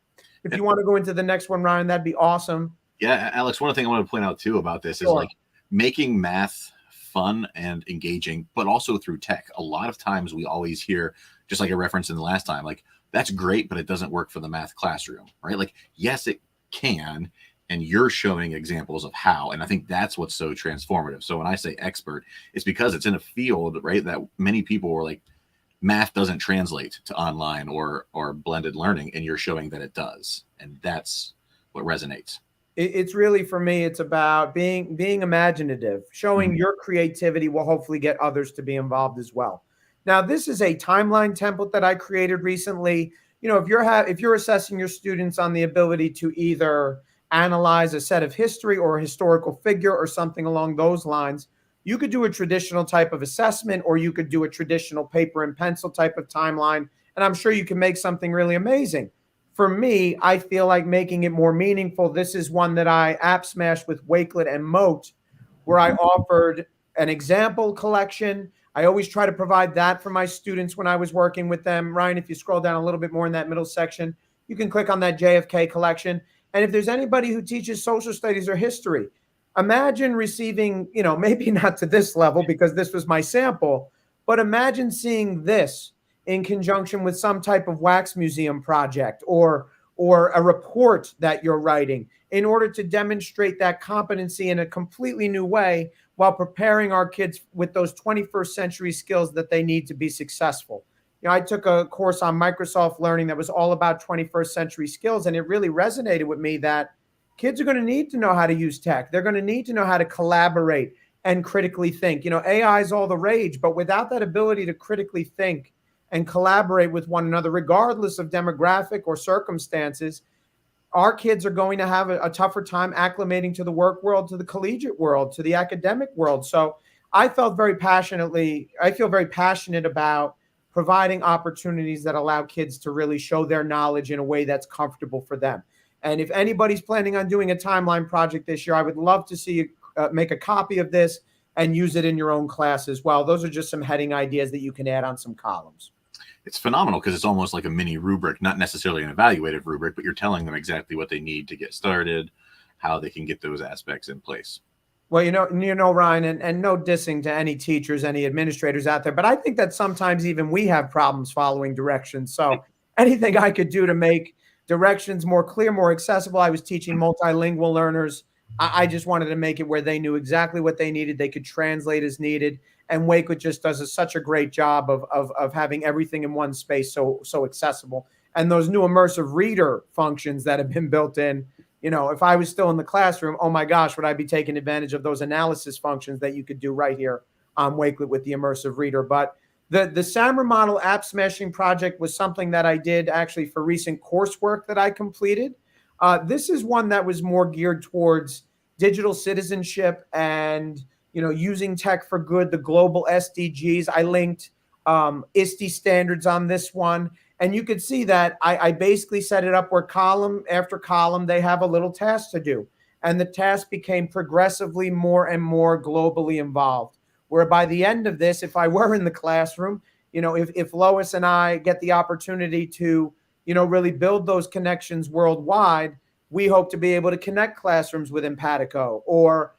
If you want to go into the next one, Ryan, that'd be awesome. Yeah, Alex, one thing I want to point out too about this is like making math fun and engaging, but also through tech. A lot of times we always hear, just like I referenced in the last time, like, that's great, but it doesn't work for the math classroom, right? Like, yes, it can, and you're showing examples of how. And I think that's what's so transformative. So when I say expert, it's because it's in a field, right, that many people were like, math doesn't translate to online or blended learning, and you're showing that it does. And that's what resonates. It's really, for me, it's about being imaginative. Showing your creativity will hopefully get others to be involved as well. Now, this is a timeline template that I created recently. If you're assessing your students on the ability to either analyze a set of history or a historical figure or something along those lines, you could do a traditional type of assessment, or you could do a traditional paper and pencil type of timeline, and I'm sure you can make something really amazing. for me, I feel like making it more meaningful. This is one that I app smashed with Wakelet and Moat, where I offered an example collection. I always try to provide that for my students when I was working with them. Ryan, if you scroll down a little bit more in that middle section, you can click on that JFK collection. And if there's anybody who teaches social studies or history, imagine receiving, maybe not to this level because this was my sample, but imagine seeing this in conjunction with some type of wax museum project or a report that you're writing in order to demonstrate that competency in a completely new way while preparing our kids with those 21st century skills that they need to be successful. I took a course on Microsoft Learning that was all about 21st century skills, and it really resonated with me that kids are going to need to know how to use tech. They're going to need to know how to collaborate and critically think. AI is all the rage, but without that ability to critically think and collaborate with one another, regardless of demographic or circumstances, our kids are going to have a tougher time acclimating to the work world, to the collegiate world, to the academic world. So I feel very passionate about providing opportunities that allow kids to really show their knowledge in a way that's comfortable for them. And if anybody's planning on doing a timeline project this year, I would love to see you make a copy of this and use it in your own class as well. Those are just some heading ideas that you can add on some columns. It's phenomenal because it's almost like a mini rubric, not necessarily an evaluative rubric, but you're telling them exactly what they need to get started, how they can get those aspects in place. Well, Ryan, and no dissing to any teachers, any administrators out there, but I think that sometimes even we have problems following directions. So anything I could do to make directions more clear, more accessible. I was teaching multilingual learners. I just wanted to make it where they knew exactly what they needed. They could translate as needed. And Wakelet just does such a great job of having everything in one space so accessible. And those new immersive reader functions that have been built in, if I was still in the classroom, oh my gosh, would I be taking advantage of those analysis functions that you could do right here on Wakelet with the immersive reader. But the SAMR model app smashing project was something that I did actually for recent coursework that I completed. This is one that was more geared towards digital citizenship and using tech for good, the global SDGs. I linked ISTE standards on this one. And you could see that I basically set it up where column after column, they have a little task to do. And the task became progressively more and more globally involved. Where by the end of this, if I were in the classroom, if Lois and I get the opportunity to, really build those connections worldwide, we hope to be able to connect classrooms with Empatico or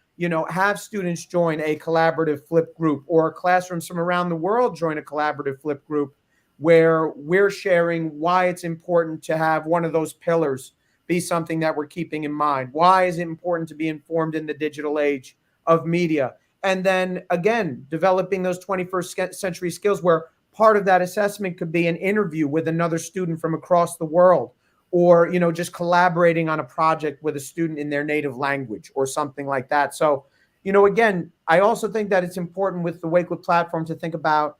have students join a collaborative flip group or classrooms from around the world join a collaborative flip group where we're sharing why it's important to have one of those pillars be something that we're keeping in mind. Why is it important to be informed in the digital age of media? And then again, developing those 21st century skills where part of that assessment could be an interview with another student from across the world or, just collaborating on a project with a student in their native language or something like that. So, again, I also think that it's important with the Wakelet platform to think about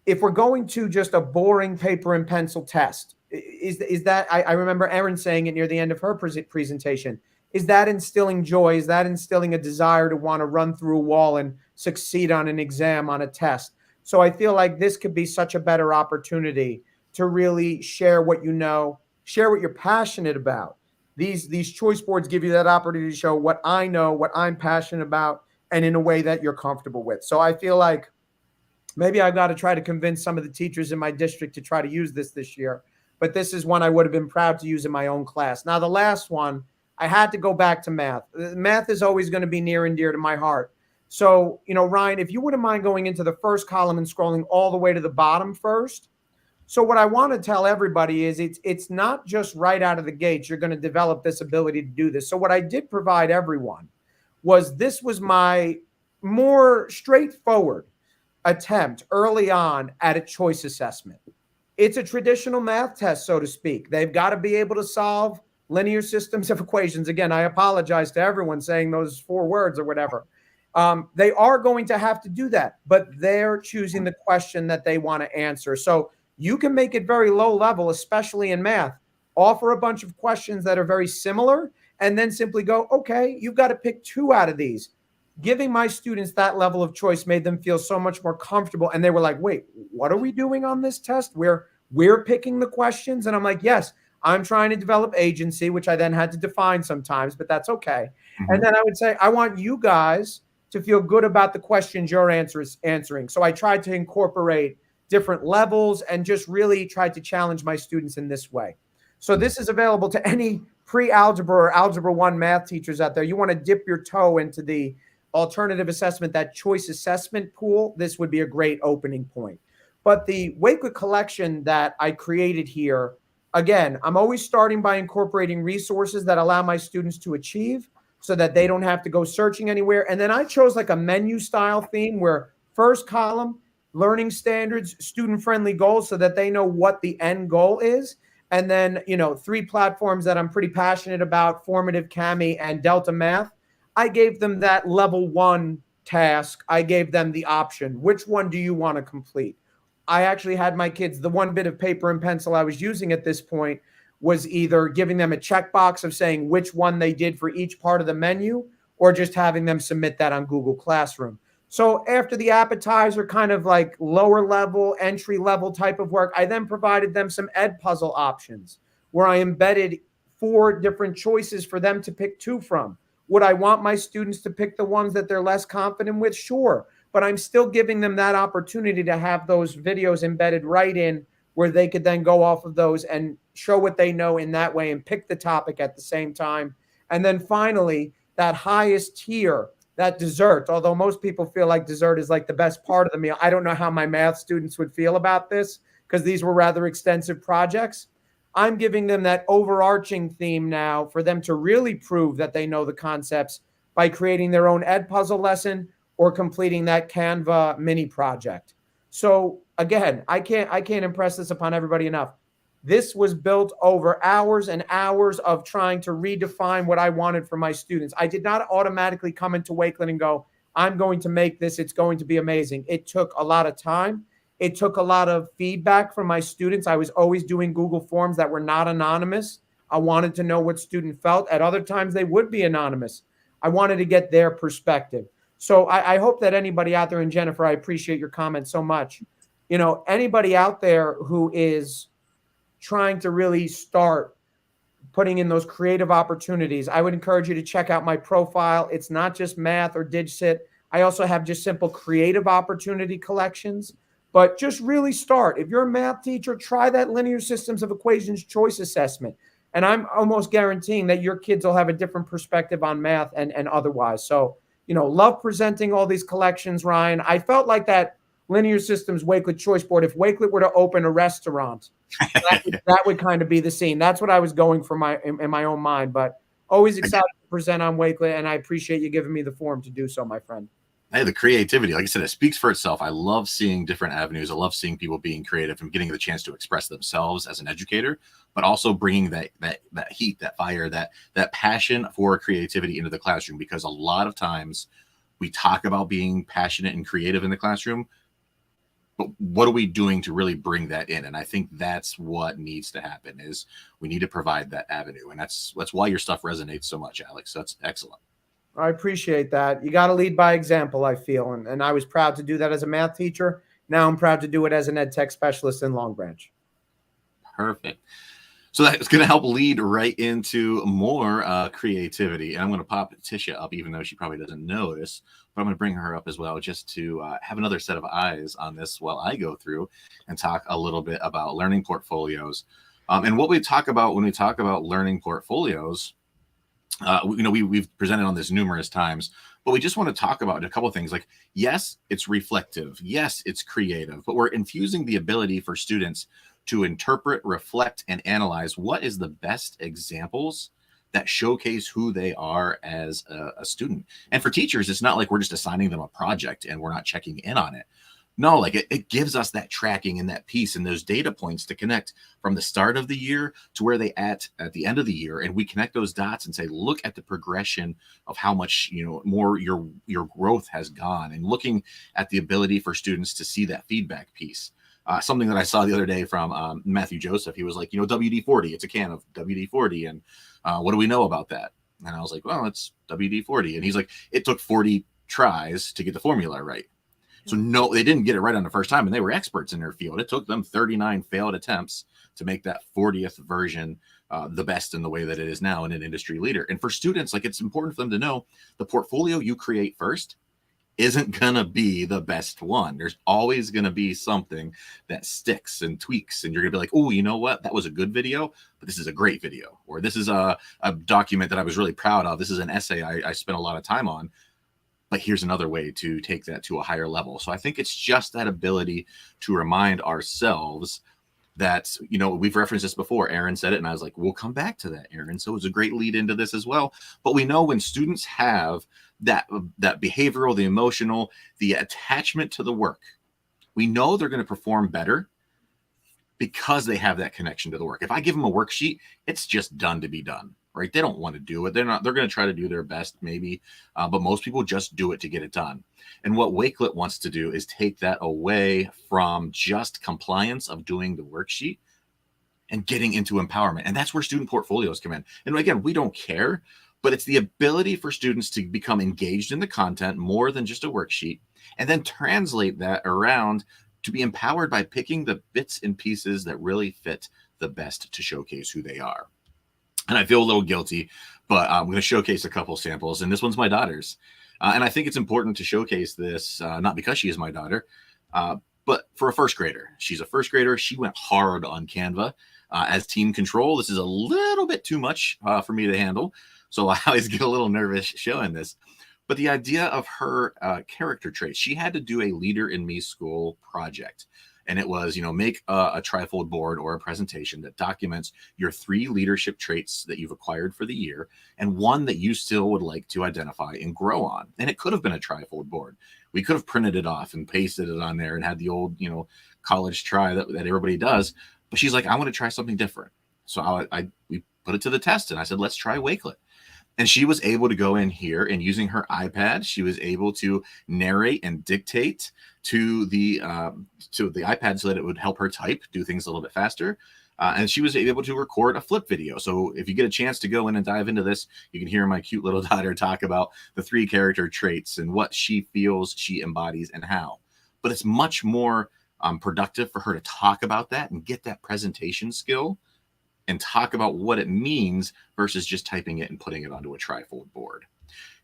if we're going to just a boring paper and pencil test, is that, I remember Erin saying it near the end of her presentation, is that instilling joy? Is that instilling a desire to want to run through a wall and succeed on an exam, on a test? So I feel like this could be such a better opportunity to really share what you know, share what you're passionate about. These choice boards give you that opportunity to show what I know, what I'm passionate about, and in a way that you're comfortable with. So I feel like maybe I've got to try to convince some of the teachers in my district to try to use this year. But this is one I would have been proud to use in my own class. Now, the last one, I had to go back to math. Math is always going to be near and dear to my heart. So, Ryan, if you wouldn't mind going into the first column and scrolling all the way to the bottom first. So what I want to tell everybody is it's not just right out of the gates you're going to develop this ability to do this. So what I did provide everyone was this was my more straightforward attempt early on at a choice assessment. It's a traditional math test, so to speak. They've got to be able to solve linear systems of equations. Again, I apologize to everyone saying those 4 words or whatever. They are going to have to do that, but they're choosing the question that they want to answer. So you can make it very low level, especially in math. Offer a bunch of questions that are very similar, and then simply go, okay, you've got to pick 2 out of these. Giving my students that level of choice made them feel so much more comfortable. And they were like, wait, what are we doing on this test? We're picking the questions. And I'm like, yes, I'm trying to develop agency, which I then had to define sometimes, but that's okay. Mhm. And then I would say, I want you guys to feel good about the questions you're answering. So I tried to incorporate different levels and just really tried to challenge my students in this way. So this is available to any pre-algebra or algebra 1 math teachers out there. You want to dip your toe into the alternative assessment, that choice assessment pool. This would be a great opening point. But the Wakelet collection that I created here, again, I'm always starting by incorporating resources that allow my students to achieve so that they don't have to go searching anywhere. And then I chose like a menu style theme where first column, learning standards, student-friendly goals, so that they know what the end goal is. And then, 3 platforms that I'm pretty passionate about, Formative, Kami, and Delta Math. I gave them that level 1 task. I gave them the option. Which one do you want to complete? I actually had my kids, the one bit of paper and pencil I was using at this point was either giving them a checkbox of saying which one they did for each part of the menu, or just having them submit that on Google Classroom. So after the appetizer, kind of like lower level, entry level type of work, I then provided them some ed puzzle options where I embedded 4 different choices for them to pick 2 from. Would I want my students to pick the ones that they're less confident with? Sure. But I'm still giving them that opportunity to have those videos embedded right in where they could then go off of those and show what they know in that way and pick the topic at the same time. And then finally, that highest tier, that dessert, although most people feel like dessert is like the best part of the meal. I don't know how my math students would feel about this because these were rather extensive projects. I'm giving them that overarching theme now for them to really prove that they know the concepts by creating their own ed puzzle lesson or completing that Canva mini project. So again, I can't impress this upon everybody enough. This was built over hours and hours of trying to redefine what I wanted for my students. I did not automatically come into Wakelet and go, I'm going to make this, it's going to be amazing. It took a lot of time. It took a lot of feedback from my students. I was always doing Google Forms that were not anonymous. I wanted to know what student felt. At other times, they would be anonymous. I wanted to get their perspective. So I hope that anybody out there, and Jennifer, I appreciate your comment so much. Anybody out there who is trying to really start putting in those creative opportunities, I would encourage you to check out my profile. It's not just math or DigSit. I also have just simple creative opportunity collections. But just really start. If you're a math teacher, try that linear systems of equations choice assessment. And I'm almost guaranteeing that your kids will have a different perspective on math and otherwise. So, love presenting all these collections, Ryan. I felt like that linear systems Wakelet choice board, if Wakelet were to open a restaurant, that would kind of be the scene. That's what I was going for in my own mind. But always excited to present on Wakelet, and I appreciate you giving me the forum to do so, my friend. Hey, the creativity, like I said, it speaks for itself. I love seeing different avenues. I love seeing people being creative and getting the chance to express themselves as an educator, but also bringing that heat, that fire, that passion for creativity into the classroom. Because a lot of times we talk about being passionate and creative in the classroom, but what are we doing to really bring that in? And I think that's what needs to happen. Is we need to provide that avenue, and that's why your stuff resonates so much, Alex. That's excellent. I appreciate that. You got to lead by example, I feel. And I was proud to do that as a math teacher. Now I'm proud to do it as an ed tech specialist in Long Branch. Perfect. So that's going to help lead right into more creativity. And I'm going to pop Tisha up, even though she probably doesn't notice. But I'm going to bring her up as well, just to have another set of eyes on this while I go through and talk a little bit about learning portfolios. And what we talk about when we talk about learning portfolios, we've presented on this numerous times, but we just want to talk about a couple of things. Like, yes, it's reflective. Yes, it's creative, but we're infusing the ability for students to interpret, reflect, and analyze what is the best examples that showcase who they are as a student. And for teachers, it's not like we're just assigning them a project and we're not checking in on it. No, like it gives us that tracking and that piece and those data points to connect from the start of the year to where they at the end of the year. And we connect those dots and say, look at the progression of how much, more your growth has gone, and looking at the ability for students to see that feedback piece. Something that I saw the other day from Matthew Joseph, he was like, WD-40, it's a can of WD-40. And what do we know about that? And I was like, well, it's WD-40. And he's like, it took 40 tries to get the formula right. So no, they didn't get it right on the first time, and they were experts in their field. It took them 39 failed attempts to make that 40th version the best in the way that it is now, and an industry leader. And for students, like, it's important for them to know the portfolio you create first isn't going to be the best one. There's always going to be something that sticks and tweaks, and you're going to be like, oh, you know what? That was a good video, but this is a great video. Or this is a document that I was really proud of. This is an essay I spent a lot of time on, but here's another way to take that to a higher level. So I think it's just that ability to remind ourselves that, you know, we've referenced this before. Aaron said it, and I was like, we'll come back to that, Aaron. So it's a great lead into this as well. But we know when students have that behavioral, the emotional, the attachment to the work, we know they're going to perform better because they have that connection to the work. If I give them a worksheet, it's just done to be done, right? They don't want to do it. They're going to try to do their best maybe, but most people just do it to get it done. And what Wakelet wants to do is take that away from just compliance of doing the worksheet and getting into empowerment. And that's where student portfolios come in. And again, we don't care, but it's the ability for students to become engaged in the content more than just a worksheet, and then translate that around to be empowered by picking the bits and pieces that really fit the best to showcase who they are. And I feel a little guilty, but I'm going to showcase a couple samples, and this one's my daughter's. And I think it's important to showcase this, not because she is my daughter, but for a first grader. She's a first grader. She went hard on Canva as team control. This is a little bit too much for me to handle, so I always get a little nervous showing this. But the idea of her character traits, she had to do a Leader in Me school project. And it was, you know, make a trifold board or a presentation that documents your 3 leadership traits that you've acquired for the year, and one that you still would like to identify and grow on. And it could have been a trifold board. We could have printed it off and pasted it on there and had the old, you know, college try that everybody does. But she's like, I want to try something different. So we put it to the test, and I said, let's try Wakelet. And she was able to go in here, and using her iPad, she was able to narrate and dictate to the iPad so that it would help her type, do things a little bit faster. And she was able to record a flip video. So if you get a chance to go in and dive into this, you can hear my cute little daughter talk about the 3 character traits and what she feels she embodies and how. But it's much more productive for her to talk about that and get that presentation skill and talk about what it means versus just typing it and putting it onto a trifold board.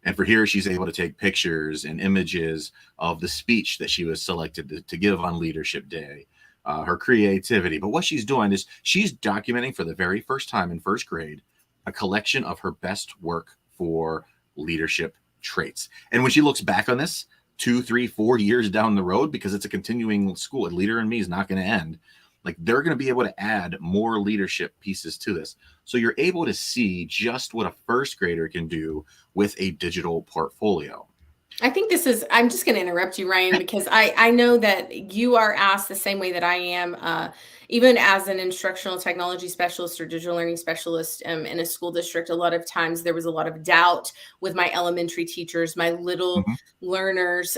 And for here, she's able to take pictures and images of the speech that she was selected to give on Leadership Day, her creativity. But what she's doing is she's documenting for the very first time in first grade a collection of her best work for leadership traits. And when she looks back on this 2, 3, 4 years down the road, because it's a continuing school, and Leader in Me is not going to end, like, they're going to be able to add more leadership pieces to this. So you're able to see just what a first grader can do with a digital portfolio. I think I'm just going to interrupt you, Ryan, because I know that you are asked the same way that I am, even as an instructional technology specialist or digital learning specialist in a school district. A lot of times there was a lot of doubt with my elementary teachers, my little learners.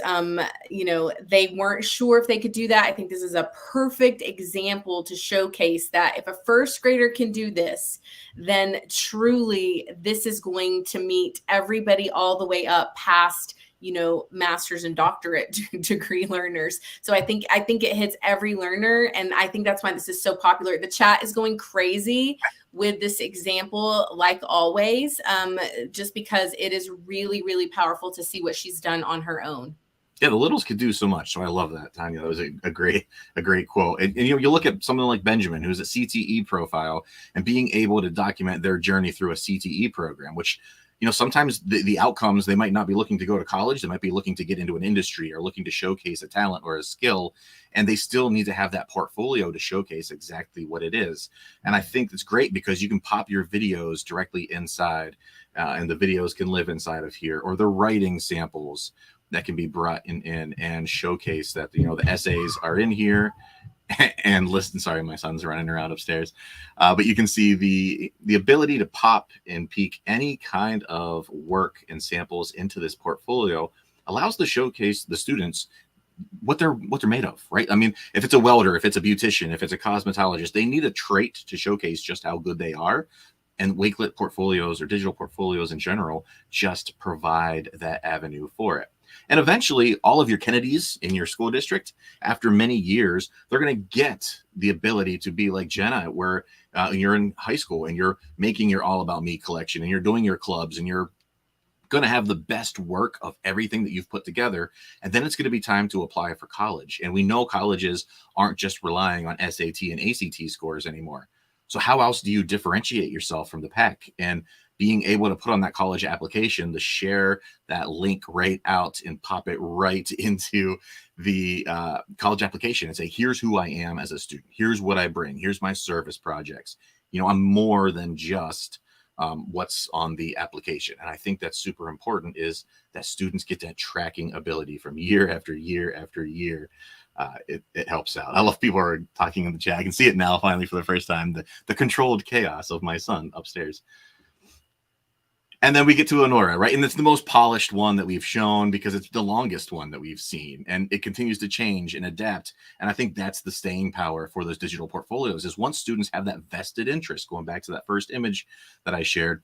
You know, they weren't sure if they could do that. I think this is a perfect example to showcase that if a first grader can do this, then truly this is going to meet everybody all the way up past, you know, master's and doctorate degree learners. So I think it hits every learner. And I think that's why this is so popular. The chat is going crazy with this example, like always, just because it is really, really powerful to see what she's done on her own. Yeah, the littles could do so much. So I love that, Tanya. That was a great quote. And you know, you look at someone like Benjamin, who's a CTE profile, and being able to document their journey through a CTE program, which, you know, sometimes the outcomes, they might not be looking to go to college. They might be looking to get into an industry or looking to showcase a talent or a skill, and they still need to have that portfolio to showcase exactly what it is. And I think it's great because you can pop your videos directly inside, and the videos can live inside of here, or the writing samples that can be brought in and showcase that, you know, the essays are in here. And listen, sorry, my son's running around upstairs. But you can see the ability to pop and peek any kind of work and samples into this portfolio allows to showcase the students what they're made of, right? I mean, if it's a welder, if it's a beautician, if it's a cosmetologist, they need a trait to showcase just how good they are. And Wakelet portfolios or digital portfolios in general just provide that avenue for it. And eventually, all of your Kennedys in your school district, after many years, they're going to get the ability to be like Jenna, where you're in high school and you're making your All About Me collection and you're doing your clubs and you're going to have the best work of everything that you've put together. And then it's going to be time to apply for college. And we know colleges aren't just relying on SAT and ACT scores anymore. So how else do you differentiate yourself from the pack? And being able to put on that college application to share that link right out and pop it right into the college application and say, here's who I am as a student. Here's what I bring. Here's my service projects. I'm more than just what's on the application. And I think that's super important, is that students get that tracking ability from year after year after year. It helps out. I love people are talking in the chat. I can see it now finally for the first time, the controlled chaos of my son upstairs. And then we get to Honora, right? And it's the most polished one that we've shown because it's the longest one that we've seen. And it continues to change and adapt. And I think that's the staying power for those digital portfolios, is once students have that vested interest, going back to that first image that I shared,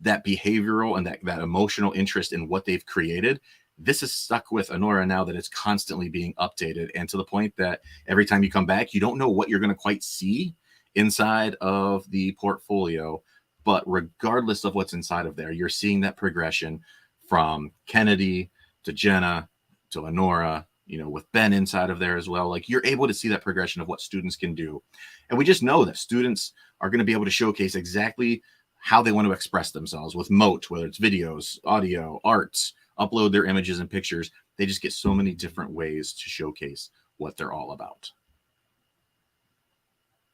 that behavioral and that emotional interest in what they've created, this is stuck with Honora now that it's constantly being updated. And to the point that every time you come back, you don't know what you're going to quite see inside of the portfolio. But regardless of what's inside of there, you're seeing that progression from Kennedy to Jenna to Honora, with Ben inside of there as well. Like, you're able to see that progression of what students can do. And we just know that students are going to be able to showcase exactly how they want to express themselves with Moat, whether it's videos, audio, arts, upload their images and pictures. They just get so many different ways to showcase what they're all about.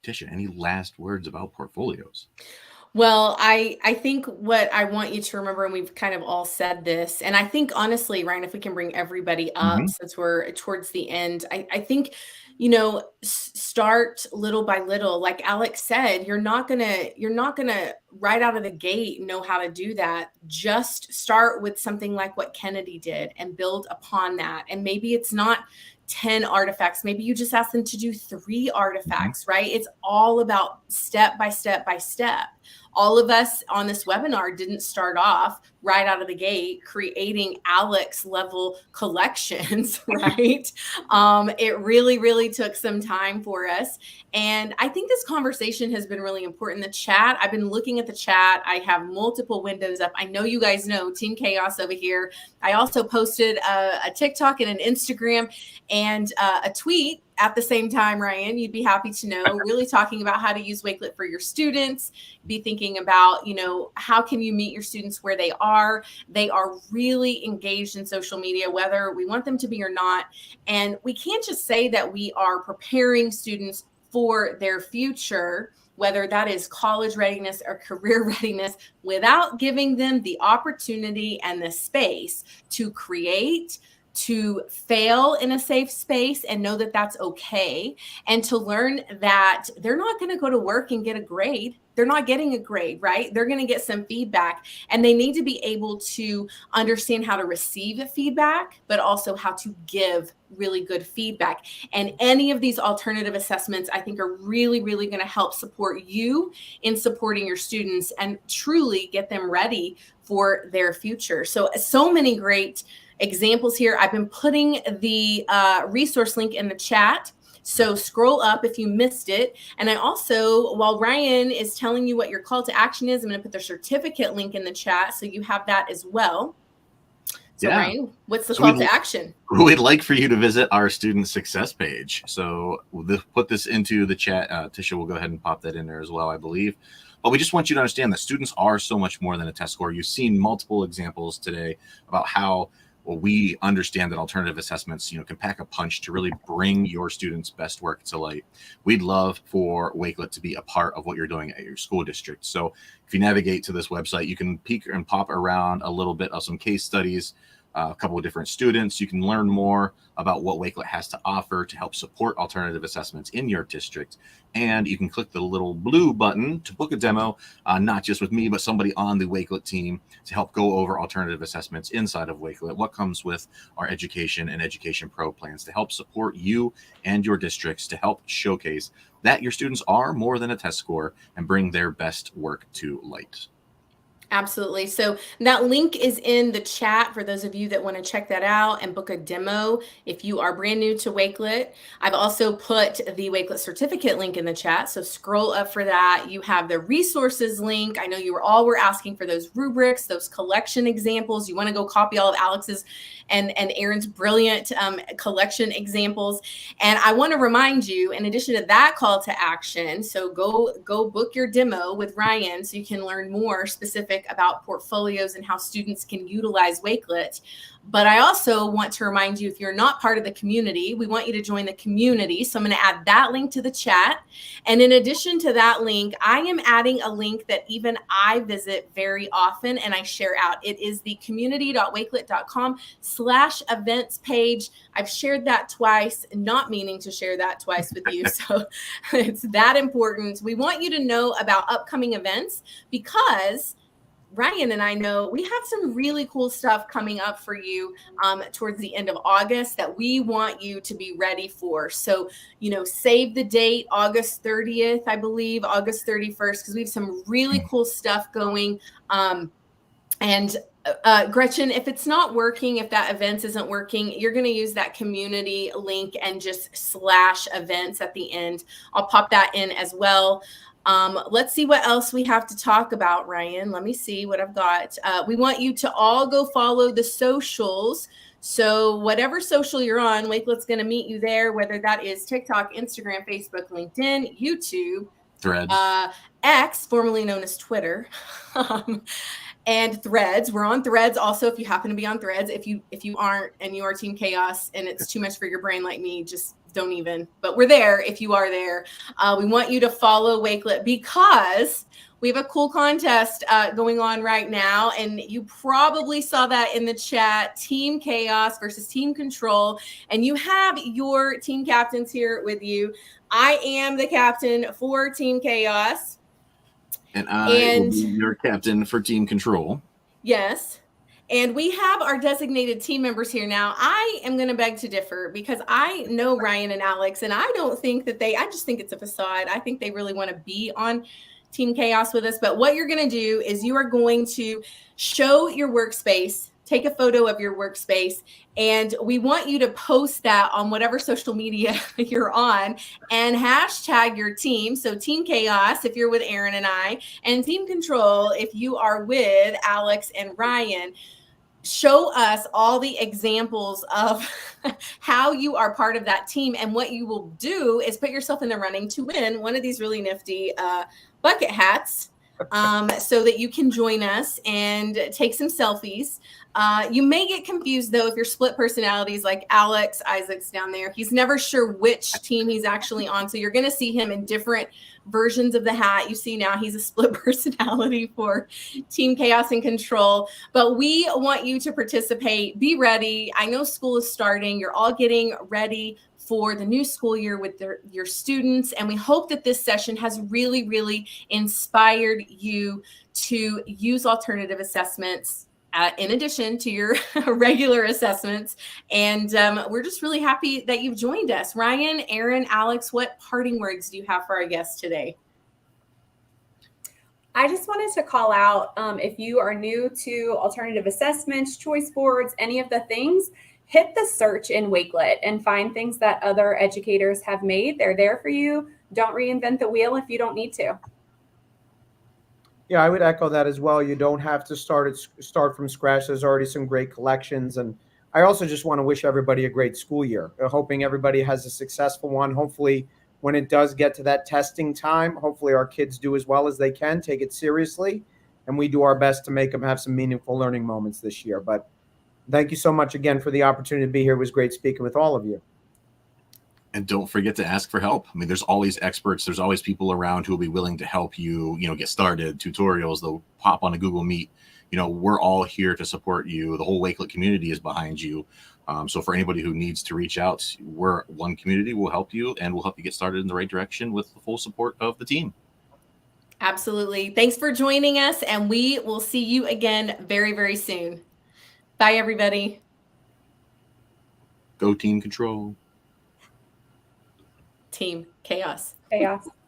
Tisha, any last words about portfolios? Well, I think what I want you to remember, and we've kind of all said this, and I think honestly, Ryan, if we can bring everybody up since we're towards the end, I think, start little by little. Like Alex said, you're not gonna right out of the gate know how to do that. Just start with something like what Kennedy did and build upon that. And maybe it's not 10 artifacts. Maybe you just ask them to do 3 artifacts, right? It's all about step by step by step. All of us on this webinar didn't start off right out of the gate creating Alex level collections, right? It really, really took some time for us. And I think this conversation has been really important. The chat, I've been looking at the chat. I have multiple windows up. I know you guys know Team Chaos over here. I also posted a TikTok and an Instagram and a tweet at the same time, Ryan, you'd be happy to know, really talking about how to use Wakelet for your students, be thinking about, how can you meet your students where they are? They are really engaged in social media, whether we want them to be or not. And we can't just say that we are preparing students for their future, whether that is college readiness or career readiness, without giving them the opportunity and the space to create, to fail in a safe space and know that that's okay, and to learn that they're not going to go to work and get a grade. They're not getting a grade, right? They're going to get some feedback, and they need to be able to understand how to receive feedback, but also how to give really good feedback. And any of these alternative assessments, I think, are really, really going to help support you in supporting your students and truly get them ready for their future. So many great examples here. I've been putting the resource link in the chat. So scroll up if you missed it. And I also, while Ryan is telling you what your call to action is, I'm going to put the certificate link in the chat so you have that as well. So yeah. Ryan, what's the call to action? We'd like for you to visit our student success page. So we'll put this into the chat. Tisha will go ahead and pop that in there as well, I believe. But we just want you to understand that students are so much more than a test score. You've seen multiple examples today about how we understand that alternative assessments, can pack a punch to really bring your students' best work to light. We'd love for Wakelet to be a part of what you're doing at your school district. So if you navigate to this website, you can peek and pop around a little bit of some case studies, a couple of different students. You can learn more about what Wakelet has to offer to help support alternative assessments in your district. And you can click the little blue button to book a demo, not just with me, but somebody on the Wakelet team to help go over alternative assessments inside of Wakelet, what comes with our education and Education Pro plans to help support you and your districts, to help showcase that your students are more than a test score and bring their best work to light. Absolutely. So that link is in the chat for those of you that want to check that out and book a demo if you are brand new to Wakelet. I've also put the Wakelet certificate link in the chat. So scroll up for that. You have the resources link. I know you were asking for those rubrics, those collection examples. You want to go copy all of Alex's and Aaron's brilliant collection examples. And I want to remind you, in addition to that call to action, so go book your demo with Ryan so you can learn more specific about portfolios and how students can utilize Wakelet. But I also want to remind you, if you're not part of the community, we want you to join the community. So I'm going to add that link to the chat. And in addition to that link, I am adding a link that even I visit very often and I share out. It is the community.wakelet.com/events page. I've shared that twice, not meaning to share that twice with you. So it's that important. We want you to know about upcoming events because Ryan and I know we have some really cool stuff coming up for you towards the end of August that we want you to be ready for. So, save the date, August 30th, I believe, August 31st, because we have some really cool stuff going. And Gretchen, if it's not working, if that events isn't working, you're going to use that community link and just /events at the end. I'll pop that in as well. Let's see what else we have to talk about, Ryan. Let me see what I've got. We want you to all go follow the socials. So whatever social you're on, Wakelet's going to meet you there, whether that is TikTok, Instagram, Facebook, LinkedIn, YouTube, Threads. X, formerly known as Twitter. And Threads. We're on Threads also if you happen to be on Threads. If you aren't and you are Team Chaos and it's too much for your brain like me, just don't even. But we're there if you are there. We want you to follow Wakelet because we have a cool contest going on right now. And you probably saw that in the chat, Team Chaos versus Team Control. And you have your team captains here with you. I am the captain for Team Chaos. And I will be your captain for Team Control. Yes. And we have our designated team members here now. I am going to beg to differ because I know Ryan and Alex, and I don't think that I just think it's a facade. I think they really want to be on Team Chaos with us. But what you're going to do is you are going to show your workspace, take a photo of your workspace, and we want you to post that on whatever social media you're on and hashtag your team. So Team Chaos, if you're with Aaron and I, and Team Control, if you are with Alex and Ryan. Show us all the examples of how you are part of that team. And what you will do is put yourself in the running to win one of these really nifty bucket hats so that you can join us and take some selfies. You may get confused, though, if you're split personalities like Alex Isaac's down there. He's never sure which team he's actually on. So you're going to see him in different versions of the hat. You see now he's a split personality for Team Chaos and Control. But we want you to participate. Be ready. I know school is starting. You're all getting ready for the new school year with your students. And we hope that this session has really, really inspired you to use alternative assessments in addition to your regular assessments. And we're just really happy that you've joined us. Ryan, Aaron, Alex, what parting words do you have for our guests today? I just wanted to call out, if you are new to alternative assessments, choice boards, any of the things, hit the search in Wakelet and find things that other educators have made. They're there for you. Don't reinvent the wheel if you don't need to. Yeah, I would echo that as well. You don't have to start from scratch. There's already some great collections. And I also just want to wish everybody a great school year, hoping everybody has a successful one. Hopefully, when it does get to that testing time, hopefully our kids do as well as they can, take it seriously, and we do our best to make them have some meaningful learning moments this year. But thank you so much again for the opportunity to be here. It was great speaking with all of you. And don't forget to ask for help. I mean, there's always experts. There's always people around who will be willing to help you, get started, tutorials. They'll pop on a Google Meet. We're all here to support you. The whole Wakelet community is behind you. So for anybody who needs to reach out, we're one community. We'll help you, and we'll help you get started in the right direction with the full support of the team. Absolutely. Thanks for joining us, and we will see you again very, very soon. Bye, everybody. Go Team Control. Team Chaos. Chaos.